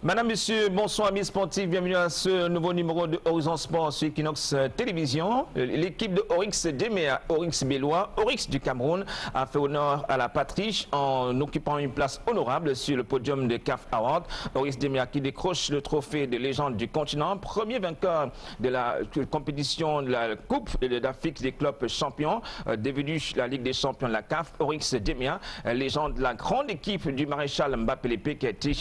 Madame, Monsieur, bonsoir amis sportifs, bienvenue à ce nouveau numéro de Horizon Sport sur Equinox Télévision. L'équipe de Oryx Déméa, Oryx Bélois, Oryx du Cameroun a fait honneur à la patrie en occupant une place honorable sur le podium de CAF Award. Oryx Déméa qui décroche le trophée de légende du continent, premier vainqueur de la compétition de la Coupe d'Afrique des clubs champions, devenue la Ligue des champions de la CAF. Oryx Déméa, légende de la grande équipe du maréchal Mbappé Lépé qui a été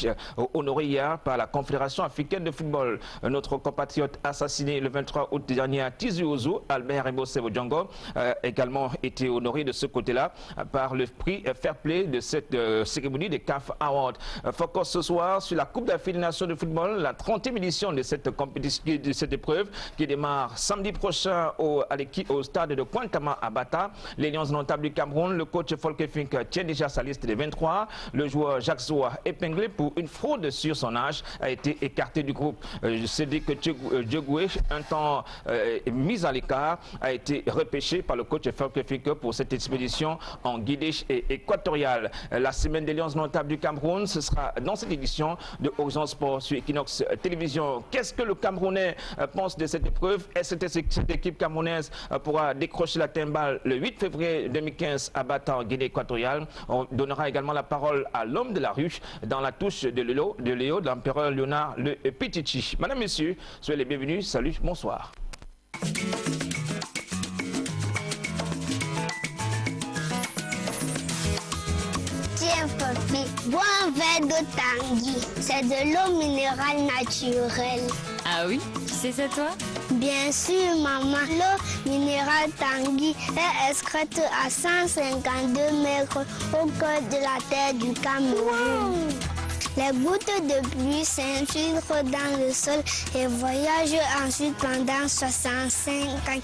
honoré hier par la Confédération africaine de football. Notre compatriote assassiné le 23 août dernier à Tizi Ouzou, Albert Ebossebo Django, a également été honoré de ce côté-là par le prix Fair Play de cette cérémonie des CAF Awards. Focus ce soir sur la Coupe d'Afrique des Nations de football, la 30e édition de cette compétition, de cette épreuve qui démarre samedi prochain au stade de Kwantama à Bata. Les Lions notables du Cameroun, le coach Volker Fink tient déjà sa liste des 23. Le joueur Jacques Zoua, épinglé pour une fraude sur son âge, a été écarté du groupe. Cédric Djogoué, un temps mis à l'écart, a été repêché par le coach Volker Fink pour cette expédition en Guinée équatoriale. La semaine des Lions notables du Cameroun, ce sera dans cette édition de Horizon Sport sur Equinox Télévision. Qu'est-ce que le Camerounais pense de cette épreuve? Est-ce que cette équipe camerounaise pourra décrocher la timbale le 8 février 2015 à Bata en Guinée équatoriale? On donnera également la parole à l'homme de la rue dans la touche de Léo, de l'empereur Léonard le Petit. Madame, Monsieur, soyez les bienvenus. Salut, bonsoir. Tiens, papi, bois un verre d'eau Tanguy. C'est de l'eau minérale naturelle. Ah oui? Tu sais ça, toi? Bien sûr, maman. L'eau minérale Tanguy est inscrite à 152 mètres au cœur de la terre du Cameroun. Wow. Les gouttes de pluie s'infiltrent dans le sol et voyagent ensuite pendant 65 ans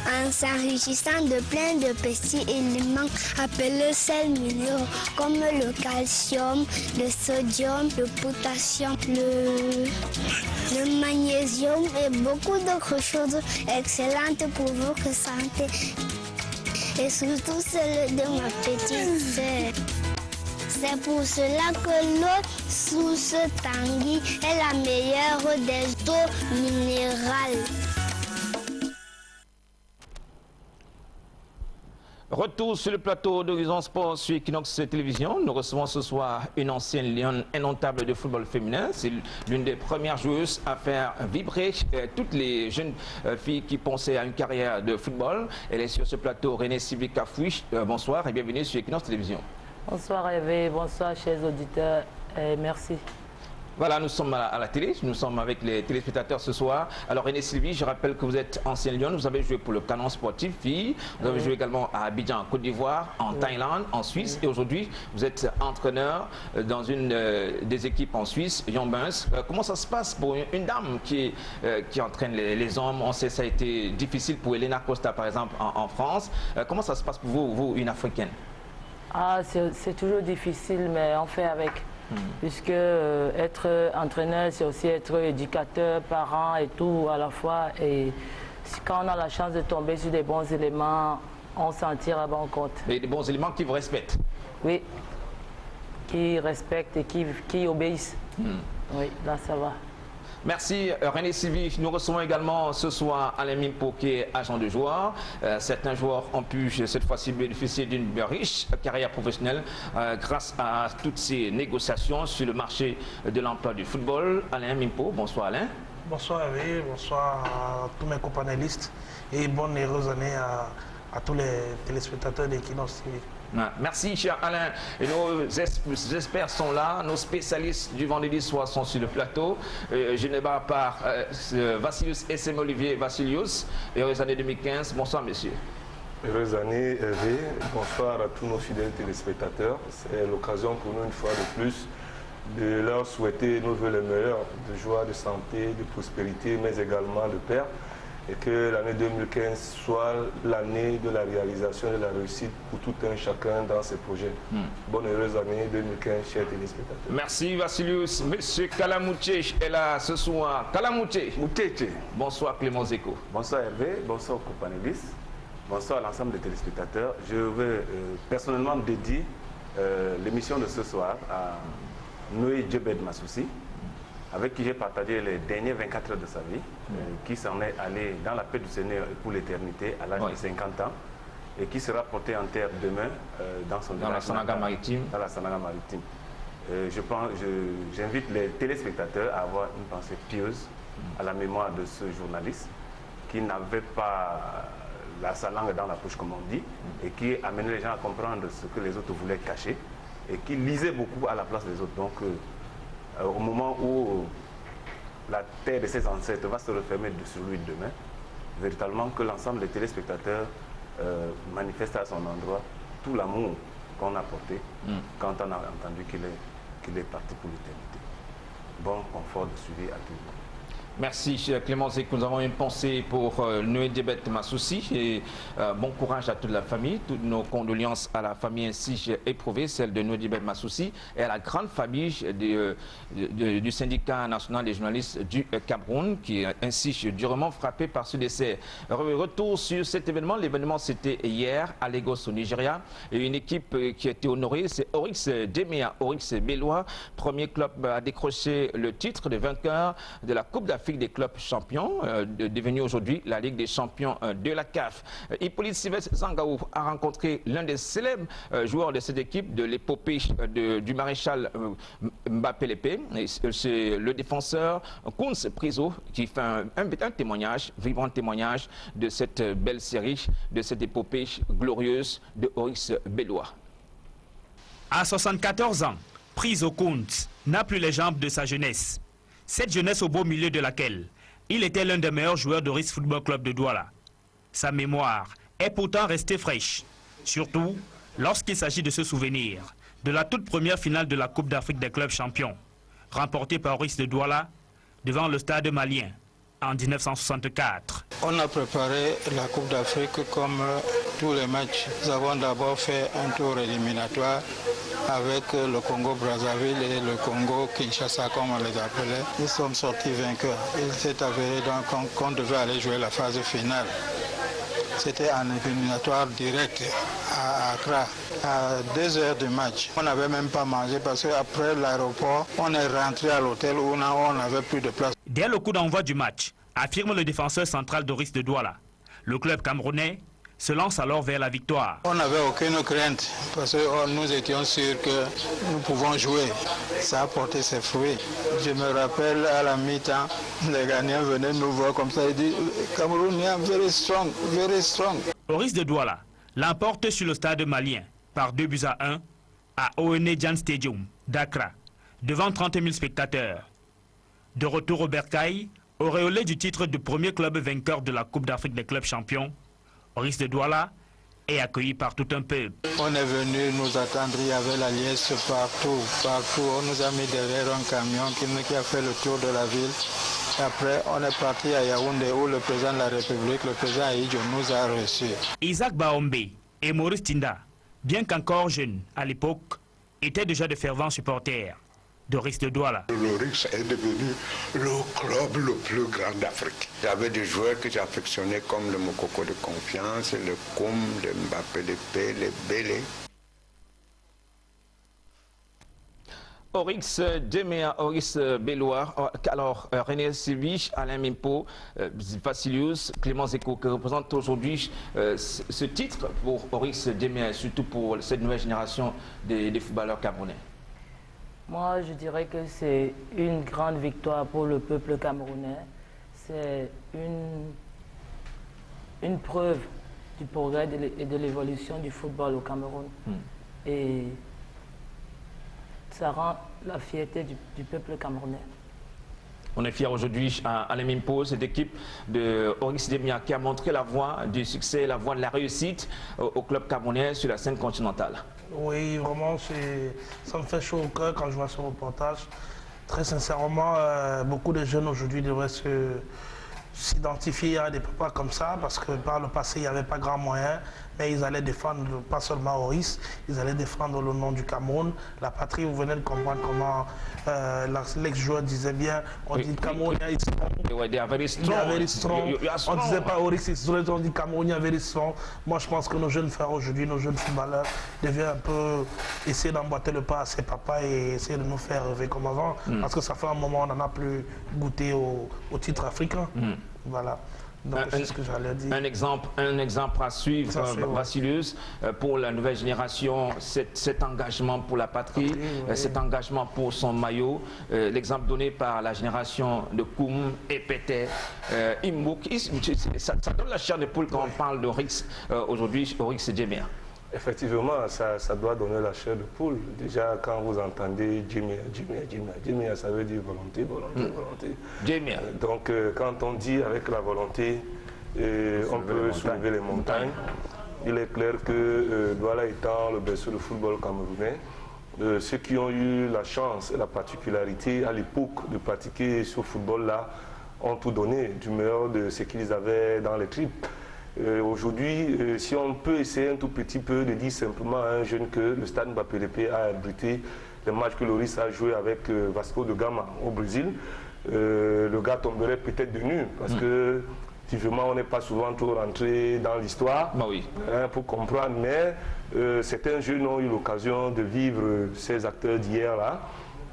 en s'enrichissant de plein de petits éléments appelés sels minéraux comme le calcium, le sodium, le potassium, le magnésium et beaucoup d'autres choses excellentes pour votre santé et surtout celle de ma petite sœur. C'est pour cela que l'eau source Tanguy est la meilleure des eaux minérales. Retour sur le plateau d'Horizon Sport sur Equinox Télévision. Nous recevons ce soir une ancienne lionne indomptable de football féminin. C'est l'une des premières joueuses à faire vibrer toutes les jeunes filles qui pensaient à une carrière de football. Elle est sur ce plateau, René Sylvie Kafoui. Bonsoir et bienvenue sur Equinox Télévision. Bonsoir Hervé, bonsoir chers auditeurs et merci. Voilà, nous sommes à la télé, nous sommes avec les téléspectateurs ce soir. Alors René Sylvie, je rappelle que vous êtes ancienne lionne, vous avez joué pour le Canon Sportif Filles, vous avez joué également à Abidjan, en Côte d'Ivoire, en Thaïlande, en Suisse, et aujourd'hui vous êtes entraîneur dans une des équipes en Suisse, Yombins. Comment ça se passe pour une dame qui entraîne les hommes? On sait que ça a été difficile pour Elena Costa par exemple en France. Comment ça se passe pour vous, une Africaine? Ah, c'est toujours difficile, mais on fait avec. Puisque être entraîneur, c'est aussi être éducateur, parent et tout à la fois. Et quand on a la chance de tomber sur des bons éléments, on s'en tire à bon compte. Et des bons éléments qui vous respectent? Oui. Qui respectent et qui obéissent. Oui, là ça va. Merci René Sylvie. Nous recevons également ce soir Alain Mimpo qui est agent de joueur. Certains joueurs ont pu cette fois-ci bénéficier d'une riche carrière professionnelle grâce à toutes ces négociations sur le marché de l'emploi du football. Alain Mimpo, bonsoir Alain. Bonsoir Hervé, bonsoir à tous mes companélistes et bonne et heureuse année à tous les téléspectateurs d'Equinox TV. Merci, cher Alain. Et nos experts sont là, nos spécialistes du vendredi soir sont sur le plateau. Je ne barre pas Vassilius SM Olivier Vassilius. Heureuse année 2015. Bonsoir, messieurs. Heureuse année, Hervé. Bonsoir à tous nos fidèles téléspectateurs. C'est l'occasion pour nous, une fois de plus, de leur souhaiter nos vœux les meilleurs, de joie, de santé, de prospérité, mais également de paix. Et que l'année 2015 soit l'année de la réalisation de la réussite pour tout un chacun dans ses projets. Bonne heureuse année 2015, chers téléspectateurs. Merci Vassilius. Monsieur Kalamouche est là ce soir. Kalamouche. Bonsoir Clément Zeko. Bonsoir Hervé, bonsoir aux companélistes, bonsoir à l'ensemble des téléspectateurs. Je veux personnellement dédier l'émission de ce soir à Noé Djebed Massoussi, avec qui j'ai partagé les derniers 24 heures de sa vie, qui s'en est allé dans la paix du Seigneur pour l'éternité à l'âge de 50 ans, et qui sera porté en terre demain dans la Sanaga maritime. Dans la Sanaga maritime. J'invite les téléspectateurs à avoir une pensée pieuse à la mémoire de ce journaliste qui n'avait pas sa langue dans la poche, comme on dit, et qui amenait les gens à comprendre ce que les autres voulaient cacher, et qui lisait beaucoup à la place des autres. Donc, au moment où la terre de ses ancêtres va se refermer sur lui demain, véritablement que l'ensemble des téléspectateurs manifeste à son endroit tout l'amour qu'on a porté quand on a entendu qu'il est parti pour l'éternité. Bon confort de suivi à tout le monde. Merci Clément Zekou. Nous avons une pensée pour Noé Debet Massoussi et bon courage à toute la famille. Toutes nos condoléances à la famille ainsi éprouvée, celle de Noé Debet Massoussi et à la grande famille du syndicat national des journalistes du Cameroun qui est ainsi durement frappé par ce décès. Retour sur cet événement. L'événement c'était hier à Lagos au Nigeria et une équipe qui a été honorée, c'est Oryx Demea, Oryx Bellois, premier club à décrocher le titre de vainqueur de la Coupe d'Afrique des clubs champions, devenu aujourd'hui la Ligue des champions de la CAF. Hippolyte Sylvestre Zangaou a rencontré l'un des célèbres joueurs de cette équipe, de l'épopée du maréchal Mbappé Lépé. C'est le défenseur Kounz Priso qui fait un témoignage, vivant témoignage de cette belle série, de cette épopée glorieuse de Oryx Bellois. À 74 ans, Priso Kounz n'a plus les jambes de sa jeunesse. Cette jeunesse au beau milieu de laquelle il était l'un des meilleurs joueurs d'Oryx Football Club de Douala. Sa mémoire est pourtant restée fraîche, surtout lorsqu'il s'agit de se souvenir de la toute première finale de la Coupe d'Afrique des clubs champions, remportée par Oryx de Douala devant le stade malien en 1964. On a préparé la Coupe d'Afrique comme tous les matchs. Nous avons d'abord fait un tour éliminatoire avec le Congo-Brazzaville et le Congo-Kinshasa, comme on les appelait. Nous sommes sortis vainqueurs. Il s'est avéré donc qu'on devait aller jouer la phase finale. C'était un éliminatoire direct à Accra, à 2 heures du match. On n'avait même pas mangé parce qu'après l'aéroport, on est rentré à l'hôtel où on n'avait plus de place. Dès le coup d'envoi du match, affirme le défenseur central d'Oryx de Douala, le club camerounais se lance alors vers la victoire. On n'avait aucune crainte parce que nous étions sûrs que nous pouvons jouer. Ça a porté ses fruits. Je me rappelle à la mi-temps, les Ghanéens venaient nous voir comme ça et disent Camerounien, very strong, very strong. Oryx de Douala l'emporte sur le stade malien par 2-1 à Oene-Jan Stadium d'Accra, devant 30 000 spectateurs. De retour au Bercail, auréolé du titre de premier club vainqueur de la Coupe d'Afrique des clubs champions, Oryx de Douala est accueilli par tout un peuple. On est venu nous attendre, il y avait la liesse partout. On nous a mis derrière un camion qui a fait le tour de la ville. Et après, on est parti à Yaoundé où le président de la République, le président Aïdjo, nous a reçus. Isaac Baombe et Maurice Tinda, bien qu'encore jeunes à l'époque, étaient déjà de fervents supporters d'Oryx de Douala. L'Oryx est devenu le club le plus grand d'Afrique. J'avais des joueurs que j'affectionnais comme le Mokoko de Confiance, le Koum, le Mbappé Lépé, les Bélé. Oryx Demea, Oryx Bellois, alors René Sylvie, Alain Mimpo, Vassilius, Clément Zekou, qui représentent aujourd'hui ce titre pour Oryx Demea, surtout pour cette nouvelle génération des footballeurs camerounais. Moi, je dirais que c'est une grande victoire pour le peuple camerounais. C'est une preuve du progrès et de l'évolution du football au Cameroun. Et ça rend la fierté du peuple camerounais. On est fiers aujourd'hui à Alain Mimpo, cette équipe de Oryx Demea qui a montré la voie du succès, la voie de la réussite au club camerounais sur la scène continentale. Oui, vraiment, ça me fait chaud au cœur quand je vois ce reportage. Très sincèrement, beaucoup de jeunes aujourd'hui devraient se s'identifier à des papas comme ça, parce que par le passé, il n'y avait pas grand moyen, mais ils allaient défendre pas seulement Oris, ils allaient défendre le nom du Cameroun, la patrie. Vous venez de comprendre comment l'ex-joueur disait bien, on dit Camerounais, ils sont very strong. On ne disait pas Oris, on dit Camerounais, very strong. Moi, je pense que nos jeunes frères aujourd'hui, nos jeunes footballeurs, devaient un peu essayer d'emboîter le pas à ses papas et essayer de nous faire rêver comme avant, parce que ça fait un moment, on n'en a plus goûté au titre africain. Voilà. Donc, c'est ce que j'allais dire. Un exemple à suivre, Vassilius, pour la nouvelle génération, cet engagement pour la patrie, cet engagement pour son maillot, l'exemple donné par la génération de Koum, Epete, Imbouk, ça donne la chair de poule quand on parle d'Oryx aujourd'hui, Oryx Djemea. Effectivement, ça doit donner la chair de poule. Déjà, quand vous entendez Djemea, ça veut dire volonté. Djemea. Donc, quand on dit avec la volonté, on peut soulever les montagnes. Il est clair que Douala étant le berceau du football camerounais, ceux qui ont eu la chance et la particularité à l'époque de pratiquer ce football-là ont tout donné, du meilleur de ce qu'ils avaient dans les tripes. Aujourd'hui, si on peut essayer un tout petit peu de dire simplement à un jeune que le stade Mbappé a abrité les matchs que Loris a joué avec Vasco da Gama au Brésil, le gars tomberait peut-être de nu parce que effectivement on n'est pas souvent trop rentré dans l'histoire pour comprendre, mais certains jeunes ont eu l'occasion de vivre ces acteurs d'hier-là,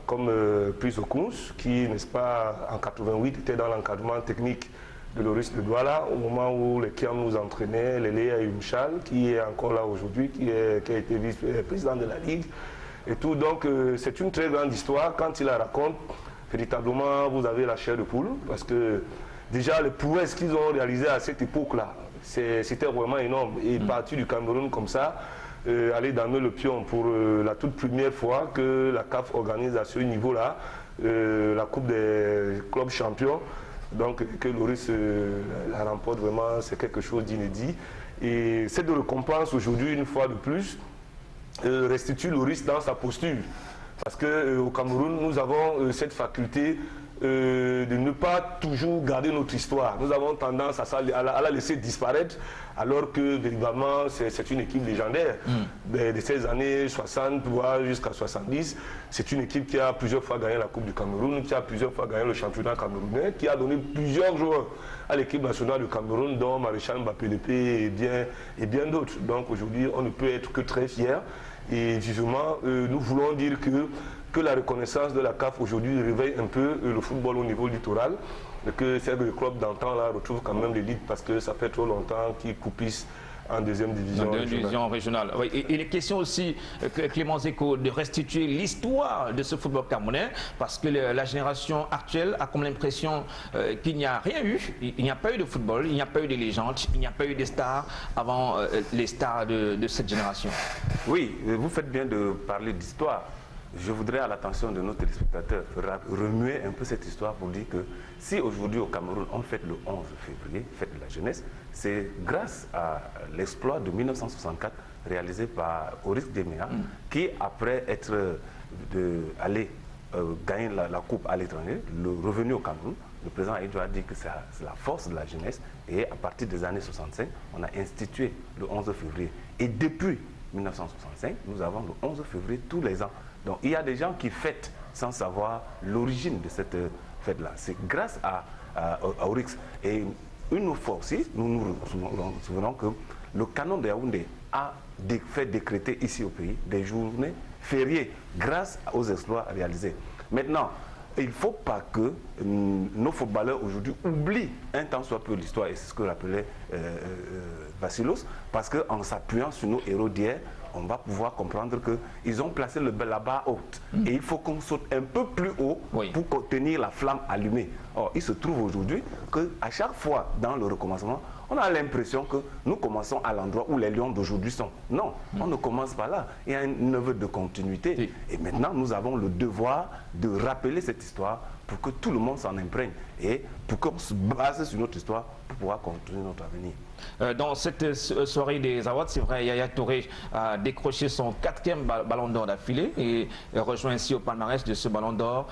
comme Priso Kouns, qui, n'est-ce pas, en 88 était dans l'encadrement technique de Loris de Douala, au moment où les Kiam nous entraînaient, Léa Yumchal, qui est encore là aujourd'hui, qui a été vice-président de la Ligue, et tout. Donc, c'est une très grande histoire. Quand il la raconte, véritablement, vous avez la chair de poule, parce que déjà, les prouesses qu'ils ont réalisées à cette époque-là, c'était vraiment énorme. Et partir du Cameroun comme ça, aller damer le pion pour la toute première fois que la CAF organise à ce niveau-là, la Coupe des clubs champions. Donc que Loris la remporte, vraiment, c'est quelque chose d'inédit. Et cette récompense aujourd'hui, une fois de plus, restitue Loris dans sa posture. Parce qu'au Cameroun, nous avons cette faculté de ne pas toujours garder notre histoire. Nous avons tendance à la laisser disparaître, alors que véritablement c'est une équipe légendaire de ces années 60 voire jusqu'à 70. C'est une équipe qui a plusieurs fois gagné la Coupe du Cameroun, qui a plusieurs fois gagné le championnat camerounais, qui a donné plusieurs joueurs à l'équipe nationale du Cameroun, dont Maréchal Mbappé et bien d'autres. Donc aujourd'hui, on ne peut être que très fiers. Et vivement, nous voulons dire que la reconnaissance de la CAF aujourd'hui réveille un peu le football au niveau littoral, et que ces clubs d'antan là retrouvent quand même l'élite, parce que ça fait trop longtemps qu'ils coupissent en deuxième division régionale. Oui, et il est question aussi, Clément Zeko, de restituer l'histoire de ce football camerounais, parce que la génération actuelle a comme l'impression qu'il n'y a rien eu, il n'y a pas eu de football, il n'y a pas eu de légendes, il n'y a pas eu de stars avant les stars de cette génération. Oui, vous faites bien de parler d'histoire. Je voudrais, à l'attention de nos téléspectateurs, remuer un peu cette histoire pour dire que si aujourd'hui au Cameroun on fête le 11 février, fête de la jeunesse, c'est grâce à l'exploit de 1964 réalisé par Oryx Djemea, qui, après être allé gagner la coupe à l'étranger, revenu au Cameroun, le président Aïdjo a dit que c'est la force de la jeunesse, et à partir des années 65, on a institué le 11 février. Et depuis 1965, nous avons le 11 février tous les ans. Donc il y a des gens qui fêtent sans savoir l'origine de cette fête-là. C'est grâce à Oryx. Et une fois aussi, nous nous souvenons que le canon de Yaoundé a fait décréter ici au pays des journées fériées grâce aux exploits réalisés. Maintenant, il ne faut pas que nos footballeurs aujourd'hui oublient un tant soit peu l'histoire, et c'est ce que rappelait Vassilos, parce qu'en s'appuyant sur nos héros d'hier, on va pouvoir comprendre qu'ils ont placé la barre haute. Et il faut qu'on saute un peu plus haut pour tenir la flamme allumée. Or, il se trouve aujourd'hui qu'à chaque fois dans le recommencement, On a l'impression que nous commençons à l'endroit où les Lions d'aujourd'hui sont. Non, on ne commence pas là. Il y a une œuvre de continuité. Oui. Et maintenant, nous avons le devoir de rappeler cette histoire pour que tout le monde s'en imprègne et pour qu'on se base sur notre histoire pour pouvoir construire notre avenir. Dans cette soirée des awards, c'est vrai, Yaya Touré a décroché son 4e ballon d'or d'affilée et rejoint ainsi au palmarès de ce ballon d'or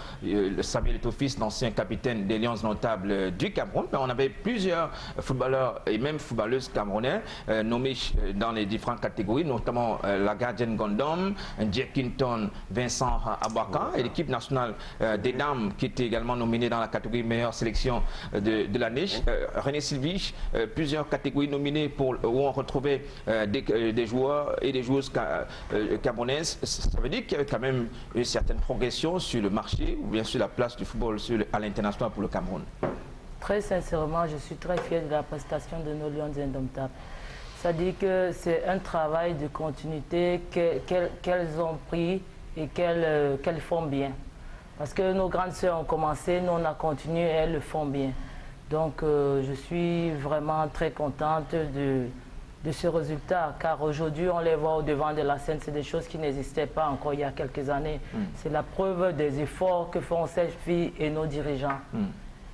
Samuel Eto'o-Fils, l'ancien capitaine des Lions notables du Cameroun. Mais on avait plusieurs footballeurs et même footballeuses camerounais nommés dans les différentes catégories, notamment la gardienne Gondom, Jackinton, Vincent Abouaka et l'équipe nationale des dames qui était également nominée dans la catégorie meilleure sélection de l'année. René Sylvie, plusieurs catégories nominées où on retrouvait des joueurs et des joueuses camerounaises. Ça veut dire qu'il y avait quand même une certaine progression sur le marché ou bien sur la place du football à l'international pour le Cameroun. Très sincèrement, je suis très fier de la prestation de nos Lions indomptables. Ça dit que c'est un travail de continuité qu'elles ont pris et qu'elles font bien. Parce que nos grandes sœurs ont commencé, nous on a continué et elles le font bien. Donc je suis vraiment très contente de ce résultat, car aujourd'hui on les voit au devant de la scène, c'est des choses qui n'existaient pas encore il y a quelques années. C'est la preuve des efforts que font ces filles et nos dirigeants.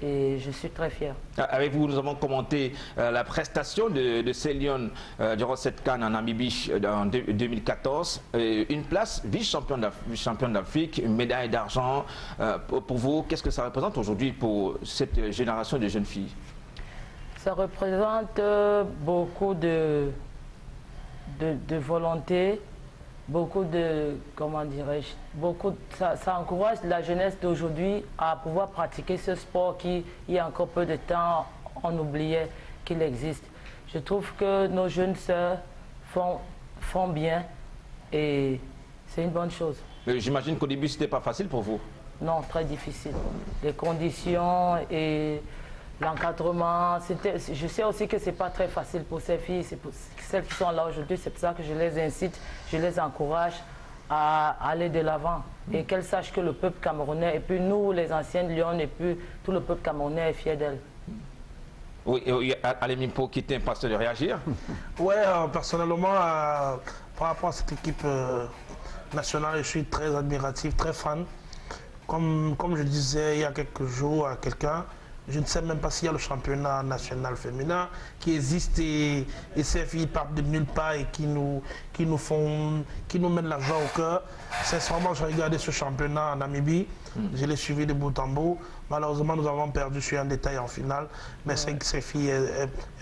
Et je suis très fier. Avec vous, nous avons commenté la prestation de ces Lions durant cette CAN en Namibie en 2014. Une place vice-championne d'Afrique, une médaille d'argent. Pour vous, qu'est-ce que ça représente aujourd'hui pour cette génération de jeunes filles? Ça représente beaucoup de volonté, beaucoup de, comment dirais-je, ça encourage la jeunesse d'aujourd'hui à pouvoir pratiquer ce sport qui, il y a encore peu de temps, on oubliait qu'il existe. Je trouve que nos jeunes sœurs font bien et c'est une bonne chose. J'imagine qu'au début, c'était pas facile pour vous. Non, très difficile. Les conditions et l'encadrement, je sais aussi que ce n'est pas très facile pour ces filles, c'est pour celles qui sont là aujourd'hui, c'est pour ça que je les incite, je les encourage à aller de l'avant et qu'elles sachent que le peuple camerounais, et puis nous les anciennes Lions, et puis tout le peuple camerounais est fier d'elles. Oui, Alémimpo qui était impatient de réagir. Oui, personnellement, par rapport à cette équipe nationale, je suis très admiratif, très fan. Comme je disais il y a quelques jours à quelqu'un, je ne sais même pas s'il y a le championnat national féminin qui existe et ces filles partent de nulle part et qui nous mènent la joie au cœur. Sincèrement, j'ai regardé ce championnat en Namibie, je l'ai suivi de bout en bout. Malheureusement, nous avons perdu sur un détail en finale, mais ces filles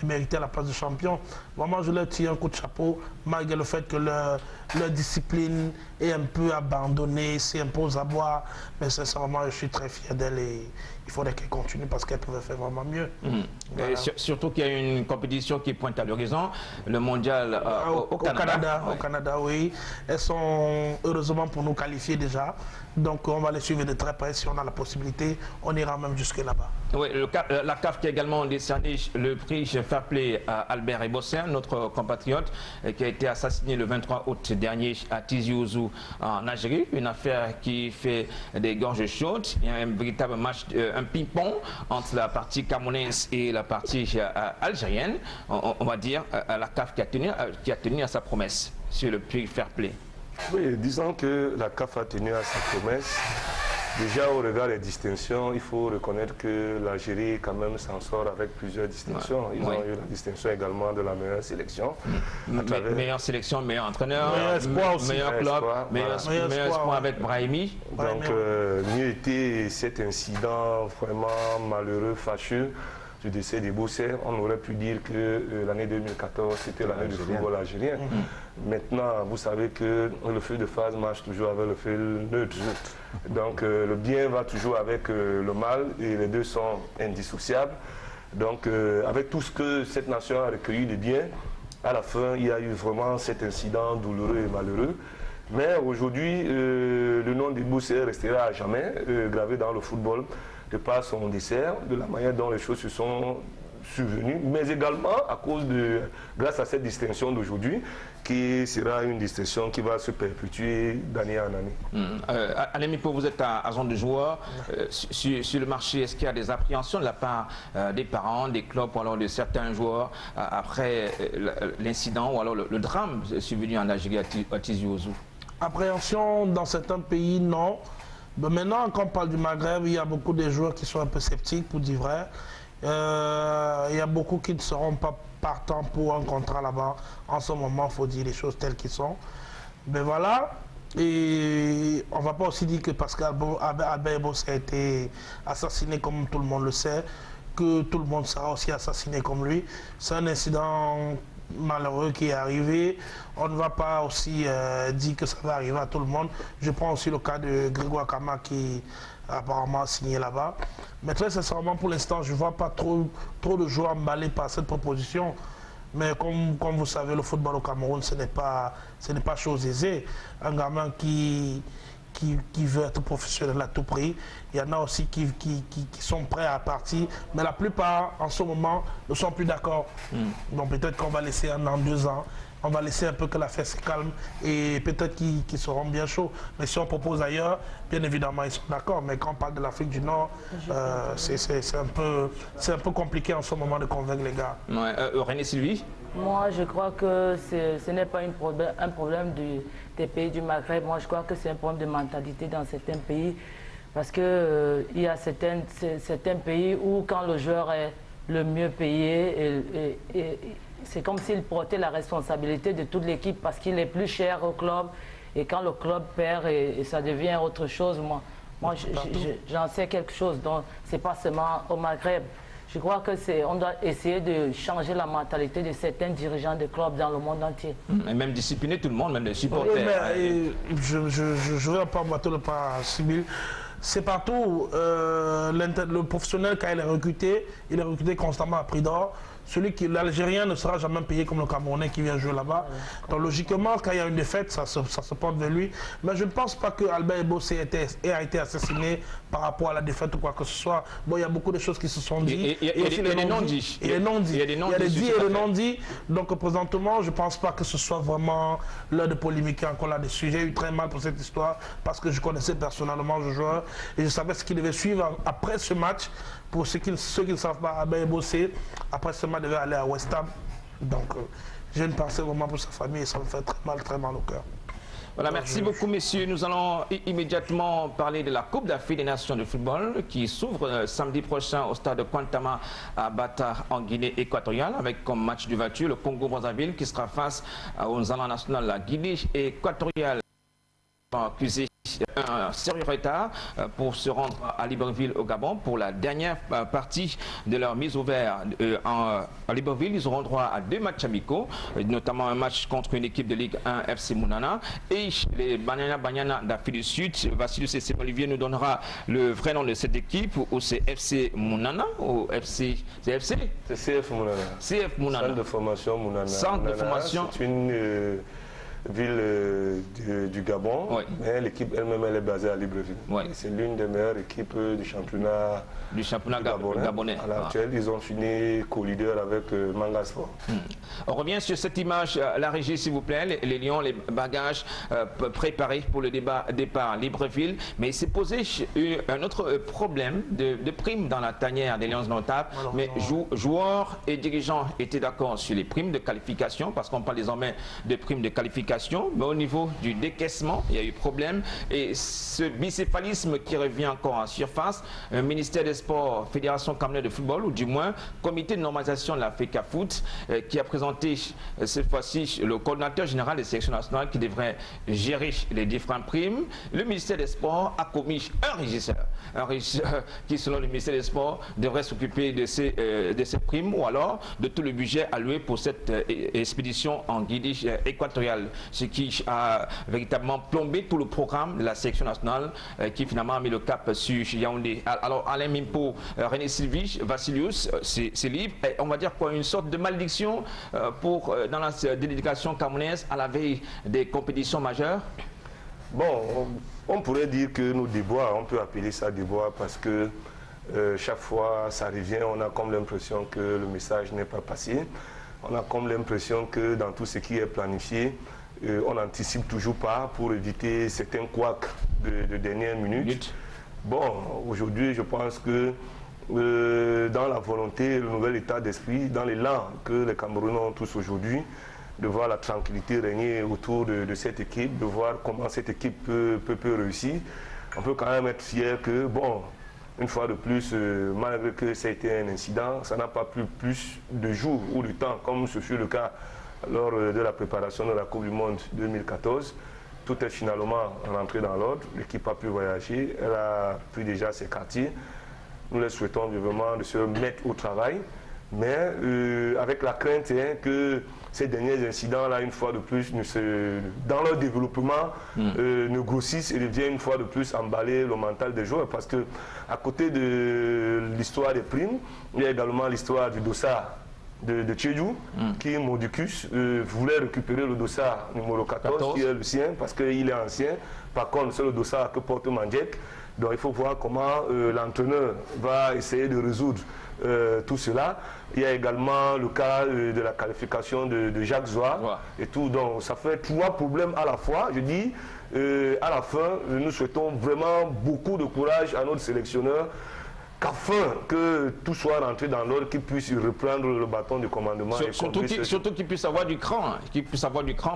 méritaient la place de champion. Vraiment, je leur tire un coup de chapeau, malgré le fait que leur discipline est un peu abandonnée, c'est un peu aux abois. Mais sincèrement, je suis très fier d'elles et il faudrait qu'elles continuent parce qu'elles pouvaient faire vraiment mieux. Voilà. Surtout qu'il y a une compétition qui pointe à l'horizon, le mondial au Canada. Au Canada, oui. Elles sont heureusement pour nous qualifier déjà. Donc on va les suivre de très près si on a la possibilité. On ira même jusque là-bas. Oui, la CAF qui a également décerné le prix Fair Play à Albert Ebossin, notre compatriote, qui a été assassiné le 23 août dernier à Tizi Ouzou en Algérie. Une affaire qui fait des gorges chaudes. Il y a un véritable match, un ping-pong entre la partie camerounaise et la partie algérienne. On va dire la CAF qui a tenu à sa promesse sur le prix Fair Play. Oui, disons que la CAF a tenu à sa promesse. Déjà, au regard des distinctions, il faut reconnaître que l'Algérie, quand même, s'en sort avec plusieurs distinctions. Ils ont eu la distinction également de la meilleure sélection. Meilleure sélection, meilleur entraîneur, meilleur club, meilleur espoir avec Brahimi. Donc, mieux était cet incident vraiment malheureux, fâcheux, du décès des Bossers. On aurait pu dire que l'année 2014, c'était l'année du football algérien. Maintenant, vous savez que le feu de phase marche toujours avec le feu neutre. Donc, le bien va toujours avec le mal et les deux sont indissociables. Donc, avec tout ce que cette nation a recueilli de bien, à la fin, il y a eu vraiment cet incident douloureux et malheureux. Mais aujourd'hui, le nom des Bossers restera à jamais gravé dans le football de par son dessert, de la manière dont les choses se sont survenue, mais également grâce à cette distinction d'aujourd'hui, qui sera une distinction qui va se perpétuer d'année en année. Alain Mipo, vous êtes agent de joueurs. Sur le marché, est-ce qu'il y a des appréhensions de la part des parents, des clubs ou alors de certains joueurs après l'incident ou alors le drame survenu en Algérie à Tizi Ouzou? Appréhension dans certains pays, non. Mais maintenant, quand on parle du Maghreb, il y a beaucoup de joueurs qui sont un peu sceptiques, pour dire vrai. Il y a beaucoup qui ne seront pas partants pour un contrat là-bas. En ce moment, il faut dire les choses telles qu'elles sont. Mais voilà. Et on ne va pas aussi dire que parce qu'Albert Ebosé a été assassiné comme tout le monde le sait, que tout le monde sera aussi assassiné comme lui. C'est un incident malheureux qui est arrivé. On ne va pas aussi dire que ça va arriver à tout le monde. Je prends aussi le cas de Grégoire Kama qui apparemment signé là-bas. Mais très sincèrement, pour l'instant, je ne vois pas trop de joueurs emballés par cette proposition. Mais comme vous savez, le football au Cameroun, ce n'est pas chose aisée. Un gamin qui veut être professionnel à tout prix. Il y en a aussi qui sont prêts à partir. Mais la plupart, en ce moment, ne sont plus d'accord. Donc peut-être qu'on va laisser 1 an, 2 ans. On va laisser un peu que l'affaire se calme et peut-être qu'ils seront bien chauds. Mais si on propose ailleurs, bien évidemment, ils sont d'accord. Mais quand on parle de l'Afrique du Nord, c'est un peu compliqué en ce moment de convaincre les gars. René Sylvie? Moi, je crois que ce n'est pas un problème des pays du Maghreb. Moi, je crois que c'est un problème de mentalité dans certains pays. Parce qu'il y a certains pays où quand le joueur est le mieux payé, c'est comme s'il portait la responsabilité de toute l'équipe parce qu'il est plus cher au club. Et quand le club perd, et ça devient autre chose, moi j'en sais quelque chose. Donc, ce n'est pas seulement au Maghreb. Je crois qu'on doit essayer de changer la mentalité de certains dirigeants de clubs dans le monde entier. Et même discipliner tout le monde, même les supporters. Je vais pas boiter le pas à Sibyl. C'est partout. Le professionnel, quand il est recruté constamment à prix d'or. L'Algérien ne sera jamais payé comme le Camerounais qui vient jouer là-bas. Donc logiquement, quand il y a une défaite, ça se porte vers lui. Mais je ne pense pas que Albert Ebosé a été assassiné par rapport à la défaite ou quoi que ce soit. Bon, il y a beaucoup de choses qui se sont dites. Il y a des non-dits. Il y a des dits et des non-dits. Donc présentement, je ne pense pas que ce soit vraiment l'heure de polémiquer encore là-dessus. J'ai eu très mal pour cette histoire parce que je connaissais personnellement le joueur et je savais ce qu'il devait suivre après ce match. Pour ceux qui ne savent pas, Albert Ebosé, après ce match, devait aller à West Ham. Donc, j'ai une pensée vraiment pour sa famille et ça me fait très mal au cœur. Voilà, merci beaucoup, messieurs. Nous allons immédiatement parler de la Coupe d'Afrique des Nations de football qui s'ouvre samedi prochain au stade de Kwantama à Bata, en Guinée équatoriale, avec comme match d'ouverture le Congo-Brazzaville qui sera face aux alliés nationaux de la Guinée équatoriale. Accusé un sérieux retard pour se rendre à Libreville au Gabon pour la dernière partie de leur mise au vert. À Libreville, ils auront droit à 2 matchs amicaux, notamment un match contre une équipe de Ligue 1 FC Mounana et les Banyana d'Afrique du Sud. Vassilius et Olivier nous donnera le vrai nom de cette équipe, ou c'est FC Mounana ou FC. C'est FC? C'est CF Mounana. CF Mounana. Centre de formation Mounana. Centre de formation. C'est une ville du Gabon, oui. Mais l'équipe elle-même elle est basée à Libreville. Oui. C'est l'une des meilleures équipes du championnat gabonais. À l'actuel, ils ont fini co-leader avec Manga Sport. On revient sur cette image, la régie s'il vous plaît, les lions, les bagages préparés pour le départ à Libreville, mais il s'est posé un autre problème de primes dans la tanière des lions notables, mais joueurs et dirigeants étaient d'accord sur les primes de qualification, parce qu'on parle désormais de primes de qualification, mais au niveau du décaissement, il y a eu problème. Et ce bicéphalisme qui revient encore en surface, un ministère des Sports, Fédération camerounaise de football, ou du moins Comité de normalisation de l'Africa Foot, qui a présenté cette fois-ci le coordinateur général des sélections nationales qui devrait gérer les différentes primes. Le ministère des Sports a commis un régisseur qui, selon le ministère des Sports, devrait s'occuper de ces primes ou alors de tout le budget alloué pour cette expédition en Guinée équatoriale. Ce qui a véritablement plombé tout le programme de la sélection nationale qui finalement a mis le cap sur Yaoundé. Alors Alain Mimpo, René Sylvie, Vassilius, c'est libre. Et on va dire quoi, une sorte de malédiction dans la délégation camerounaise à la veille des compétitions majeures? Bon, on pourrait dire que nos déboires, on peut appeler ça déboires parce que Chaque fois, ça revient, on a comme l'impression que le message n'est pas passé. On a comme l'impression que dans tout ce qui est planifié, on n'anticipe toujours pas pour éviter certains couacs de dernière minute. Bon, aujourd'hui, je pense que dans la volonté, le nouvel état d'esprit, dans l'élan que les Camerounais ont tous aujourd'hui, de voir la tranquillité régner autour de cette équipe, de voir comment cette équipe peut réussir, on peut quand même être fier que, bon, une fois de plus, malgré que ça a été un incident, ça n'a pas pris plus de jours ou de temps, comme ce fut le cas lors de la préparation de la Coupe du Monde 2014. Tout est finalement rentré dans l'ordre, l'équipe a pu voyager, elle a pris déjà ses quartiers. Nous les souhaitons vivement de se mettre au travail, mais avec la crainte que ces derniers incidents-là, une fois de plus, dans leur développement, ne grossissent et deviennent une fois de plus emballer le mental des joueurs. Parce que à côté de l'histoire des primes, il y a également l'histoire du dossard de Tchédjou, qui, Modicus, voulait récupérer le dossard numéro 14, qui est le sien, parce qu'il est ancien. Par contre, c'est le dossard que porte Mandjek. Donc il faut voir comment l'entraîneur va essayer de résoudre tout cela. Il y a également le cas de la qualification de Jacques Zoua et tout. Donc ça fait 3 problèmes à la fois. Je dis, à la fin, nous souhaitons vraiment beaucoup de courage à notre sélectionneur, qu'afin que tout soit rentré dans l'ordre, qu'il puisse reprendre le bâton du commandement. Surtout qu'il puisse avoir du cran,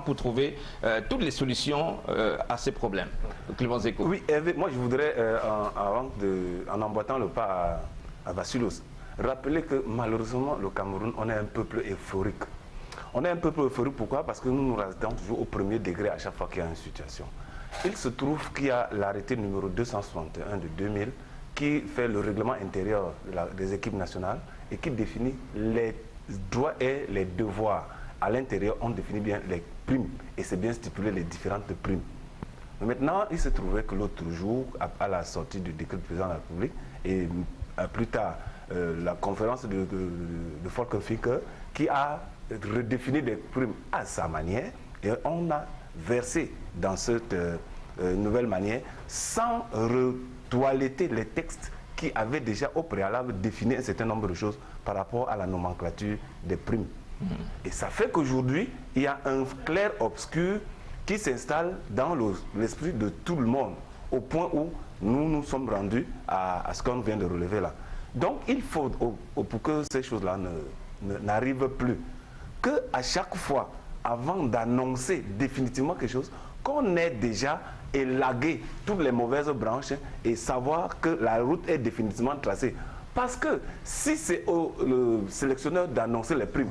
pour trouver toutes les solutions à ces problèmes. Clément Zeko. Oui, Hervé, moi je voudrais, en emboîtant le pas à Vassilos, rappeler que malheureusement le Cameroun, on est un peuple euphorique. On est un peuple euphorique, pourquoi? Parce que nous nous restons toujours au premier degré à chaque fois qu'il y a une situation. Il se trouve qu'il y a l'arrêté numéro 261 de 2000 qui fait le règlement intérieur des équipes nationales et qui définit les droits et les devoirs. À l'intérieur, on définit bien les primes et c'est bien stipulé les différentes primes. Mais maintenant, il se trouvait que l'autre jour, à la sortie du décret du président de la République et plus tard, la conférence de Folkefinker qui a redéfini des primes à sa manière et on a versé dans cette nouvelle manière sans toiletter les textes qui avaient déjà au préalable défini un certain nombre de choses par rapport à la nomenclature des primes. Et ça fait qu'aujourd'hui, il y a un clair-obscur qui s'installe dans l'esprit de tout le monde, au point où nous nous sommes rendus à ce qu'on vient de relever là. Donc il faut, pour que ces choses-là n'arrivent plus, qu'à chaque fois, avant d'annoncer définitivement quelque chose, qu'on ait déjà élagué toutes les mauvaises branches et savoir que la route est définitivement tracée. Parce que si c'est le sélectionneur d'annoncer les primes,